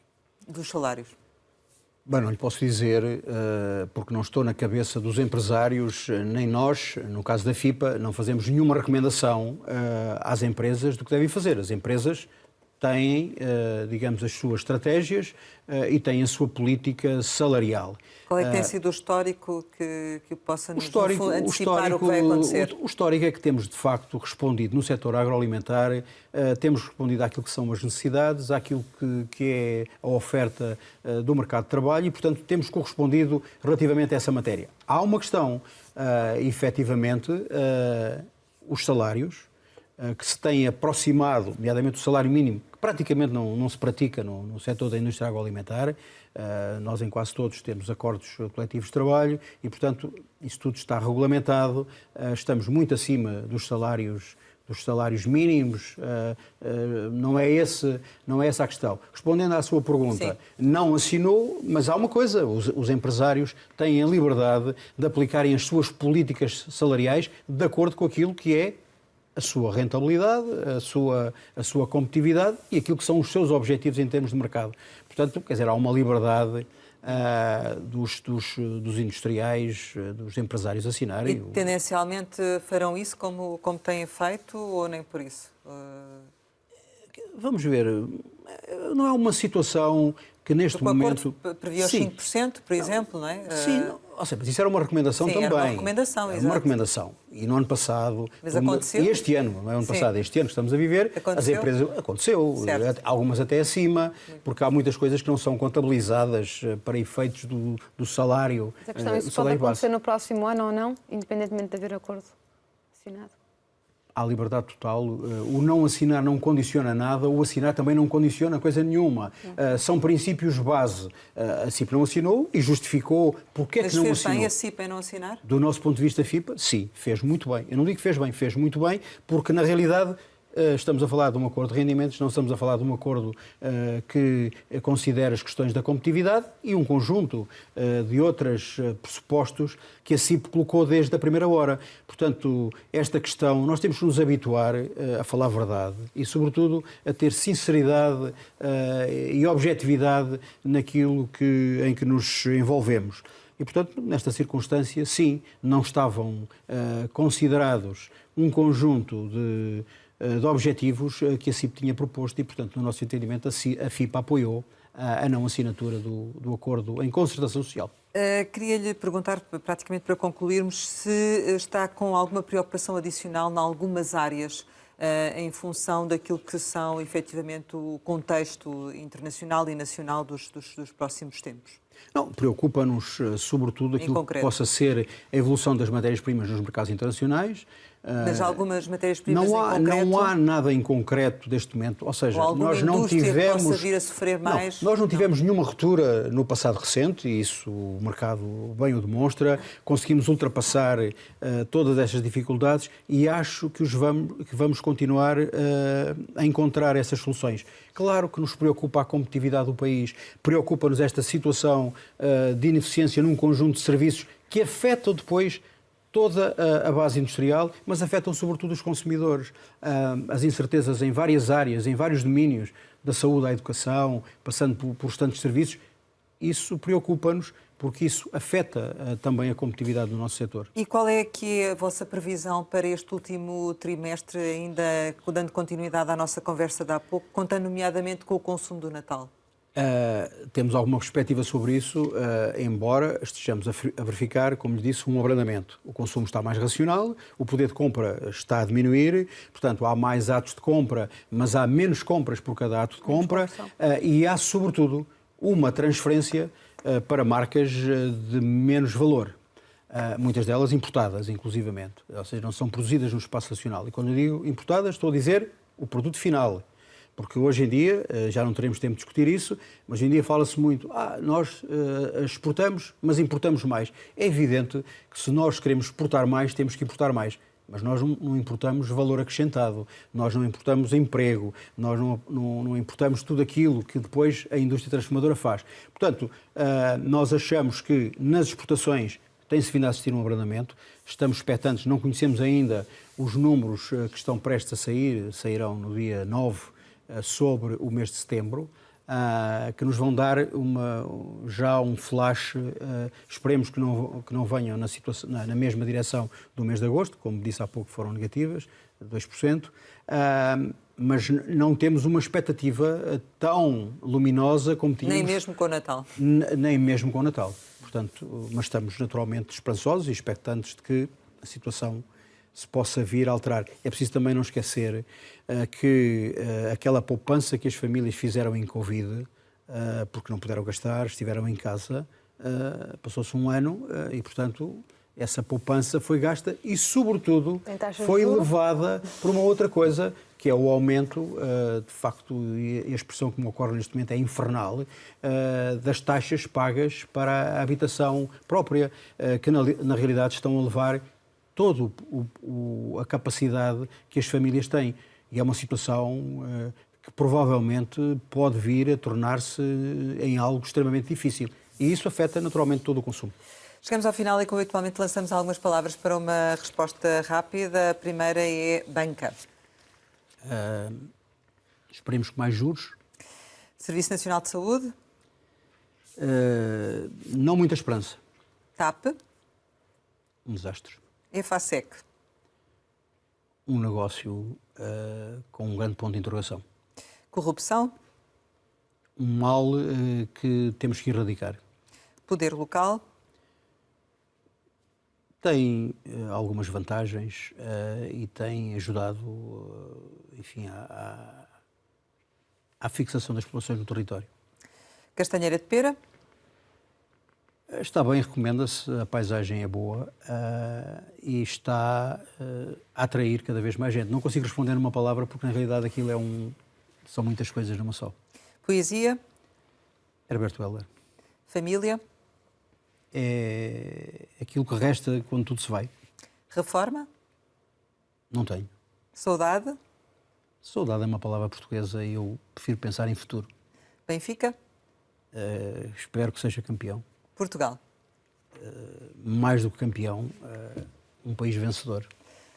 dos salários? Bem, não lhe posso dizer, porque não estou na cabeça dos empresários, nem nós, no caso da FIPA, não fazemos nenhuma recomendação às empresas do que devem fazer. As empresas têm, digamos, as suas estratégias e têm a sua política salarial. Qual é que tem sido o histórico que possa nos antecipar o que vai acontecer? O histórico é que temos, de facto, respondido no setor agroalimentar, temos respondido àquilo que são as necessidades, àquilo que é a oferta do mercado de trabalho e, portanto, temos correspondido relativamente a essa matéria. Há uma questão, efetivamente, os salários, que se têm aproximado, nomeadamente o salário mínimo, que praticamente não se pratica no setor da indústria agroalimentar. Nós, em quase todos, temos acordos coletivos de trabalho e, portanto, isso tudo está regulamentado. Estamos muito acima dos salários mínimos. Não é essa a questão. Respondendo à sua pergunta, sim, não assinou, mas há uma coisa, os empresários têm a liberdade de aplicarem as suas políticas salariais de acordo com aquilo que é a sua rentabilidade, a sua competitividade e aquilo que são os seus objetivos em termos de mercado. Portanto, quer dizer, há uma liberdade dos industriais, dos empresários assinarem. E tendencialmente farão isso como têm feito ou nem por isso? Vamos ver. Não é uma situação que neste momento... O acordo previa os 5%, por exemplo, não é? Sim, mas isso era uma recomendação também. Era uma recomendação, exato. Uma recomendação. E no ano passado... Mas aconteceu? E este ano, não é o ano passado, este ano que estamos a viver, aconteceu? As empresas... Aconteceu. Certo. Algumas até acima, porque há muitas coisas que não são contabilizadas para efeitos do salário. Mas a questão é se pode acontecer no próximo ano ou não, independentemente de haver acordo assinado. Há liberdade total. O não assinar não condiciona nada, o assinar também não condiciona coisa nenhuma. São princípios base. A CIP não assinou e justificou porque é que não assinou. Mas fez bem a CIP em não assinar? Do nosso ponto de vista, FIPA, sim, fez muito bem. Eu não digo que fez muito bem, porque na realidade estamos a falar de um acordo de rendimentos, não estamos a falar de um acordo que considera as questões da competitividade e um conjunto de outros pressupostos que a CIP colocou desde a primeira hora. Portanto, esta questão, nós temos que nos habituar a falar a verdade e, sobretudo, a ter sinceridade e objetividade naquilo em que nos envolvemos. E, portanto, nesta circunstância, sim, não estavam considerados um conjunto de objetivos que a CIP tinha proposto e, portanto, no nosso entendimento, a FIPA apoiou a não assinatura do acordo em concertação social. Queria-lhe perguntar, praticamente para concluirmos, se está com alguma preocupação adicional em algumas áreas em função daquilo que são, efetivamente, o contexto internacional e nacional dos próximos tempos. Não, preocupa-nos, sobretudo, aquilo que possa ser a evolução das matérias-primas nos mercados internacionais. Mas algumas matérias-primas em concreto? Não há nada em concreto deste momento, ou seja, nós não tivemos... que possa vir a sofrer mais? Nós não tivemos nenhuma ruptura no passado recente, e isso o mercado bem o demonstra. Conseguimos ultrapassar todas estas dificuldades e acho que vamos continuar a encontrar essas soluções. Claro que nos preocupa a competitividade do país, preocupa-nos esta situação de ineficiência num conjunto de serviços que afetam depois toda a base industrial, mas afetam sobretudo os consumidores. As incertezas em várias áreas, em vários domínios, da saúde à educação, passando por restantes serviços, isso preocupa-nos porque isso afeta também a competitividade do nosso setor. E qual é que é a vossa previsão para este último trimestre, ainda dando continuidade à nossa conversa de há pouco, contando nomeadamente com o consumo do Natal? Temos alguma perspectiva sobre isso, embora estejamos a verificar, como lhe disse, um abrandamento. O consumo está mais racional, o poder de compra está a diminuir, portanto há mais atos de compra, mas há menos compras por cada ato de compra e há, sobretudo, uma transferência para marcas de menos valor. Muitas delas importadas, inclusivamente, ou seja, não são produzidas no espaço nacional. E quando eu digo importadas, estou a dizer o produto final. Porque hoje em dia, já não teremos tempo de discutir isso, mas hoje em dia fala-se muito, nós exportamos, mas importamos mais. É evidente que se nós queremos exportar mais, temos que importar mais. Mas nós não importamos valor acrescentado, nós não importamos emprego, nós não importamos tudo aquilo que depois a indústria transformadora faz. Portanto, nós achamos que nas exportações tem-se vindo a assistir a um abrandamento. Estamos expectantes, não conhecemos ainda os números que estão prestes a sair, sairão no dia 9, sobre o mês de setembro, que nos vão dar já um flash, esperemos que não venham na mesma direção do mês de agosto, como disse há pouco, foram negativas, 2%, mas não temos uma expectativa tão luminosa como tínhamos. Nem mesmo com o Natal. Nem mesmo com o Natal. Portanto, mas estamos naturalmente esperançosos e expectantes de que a situação se possa vir a alterar. É preciso também não esquecer que aquela poupança que as famílias fizeram em Covid, porque não puderam gastar, estiveram em casa, passou-se um ano e, portanto, essa poupança foi gasta e, sobretudo, foi levada por uma outra coisa, que é o aumento, de facto, e a expressão que me ocorre neste momento é infernal, das taxas pagas para a habitação própria, que na realidade estão a levar toda a capacidade que as famílias têm. E é uma situação que provavelmente pode vir a tornar-se em algo extremamente difícil. E isso afeta naturalmente todo o consumo. Chegamos ao final e, como habitualmente, lançamos algumas palavras para uma resposta rápida. A primeira é banca. Esperemos que mais juros. Serviço Nacional de Saúde. Não muita esperança. TAP. Um desastre. EFASEC. Um negócio com um grande ponto de interrogação. Corrupção. Um mal que temos que erradicar. Poder local. Tem algumas vantagens e tem ajudado, enfim, à fixação das populações no território. Castanheira de Pera. Está bem, recomenda-se, a paisagem é boa e está a atrair cada vez mais gente. Não consigo responder numa palavra porque, na realidade, aquilo são muitas coisas numa só. Poesia. Herberto Helder. Família. É aquilo que resta quando tudo se vai. Reforma. Não tenho. Saudade. Saudade é uma palavra portuguesa e eu prefiro pensar em futuro. Benfica. Espero que seja campeão. Portugal. Mais do que campeão, um país vencedor.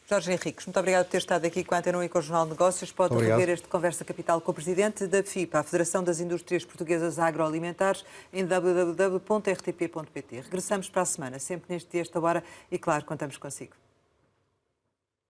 Jorge Henriques, muito obrigado por ter estado aqui com a Antena 1 e com o Jornal de Negócios. Pode rever este Conversa Capital com o Presidente da FIPA, a Federação das Indústrias Portuguesas Agroalimentares, em www.rtp.pt. Regressamos para a semana, sempre neste dia, esta hora, e claro, contamos consigo.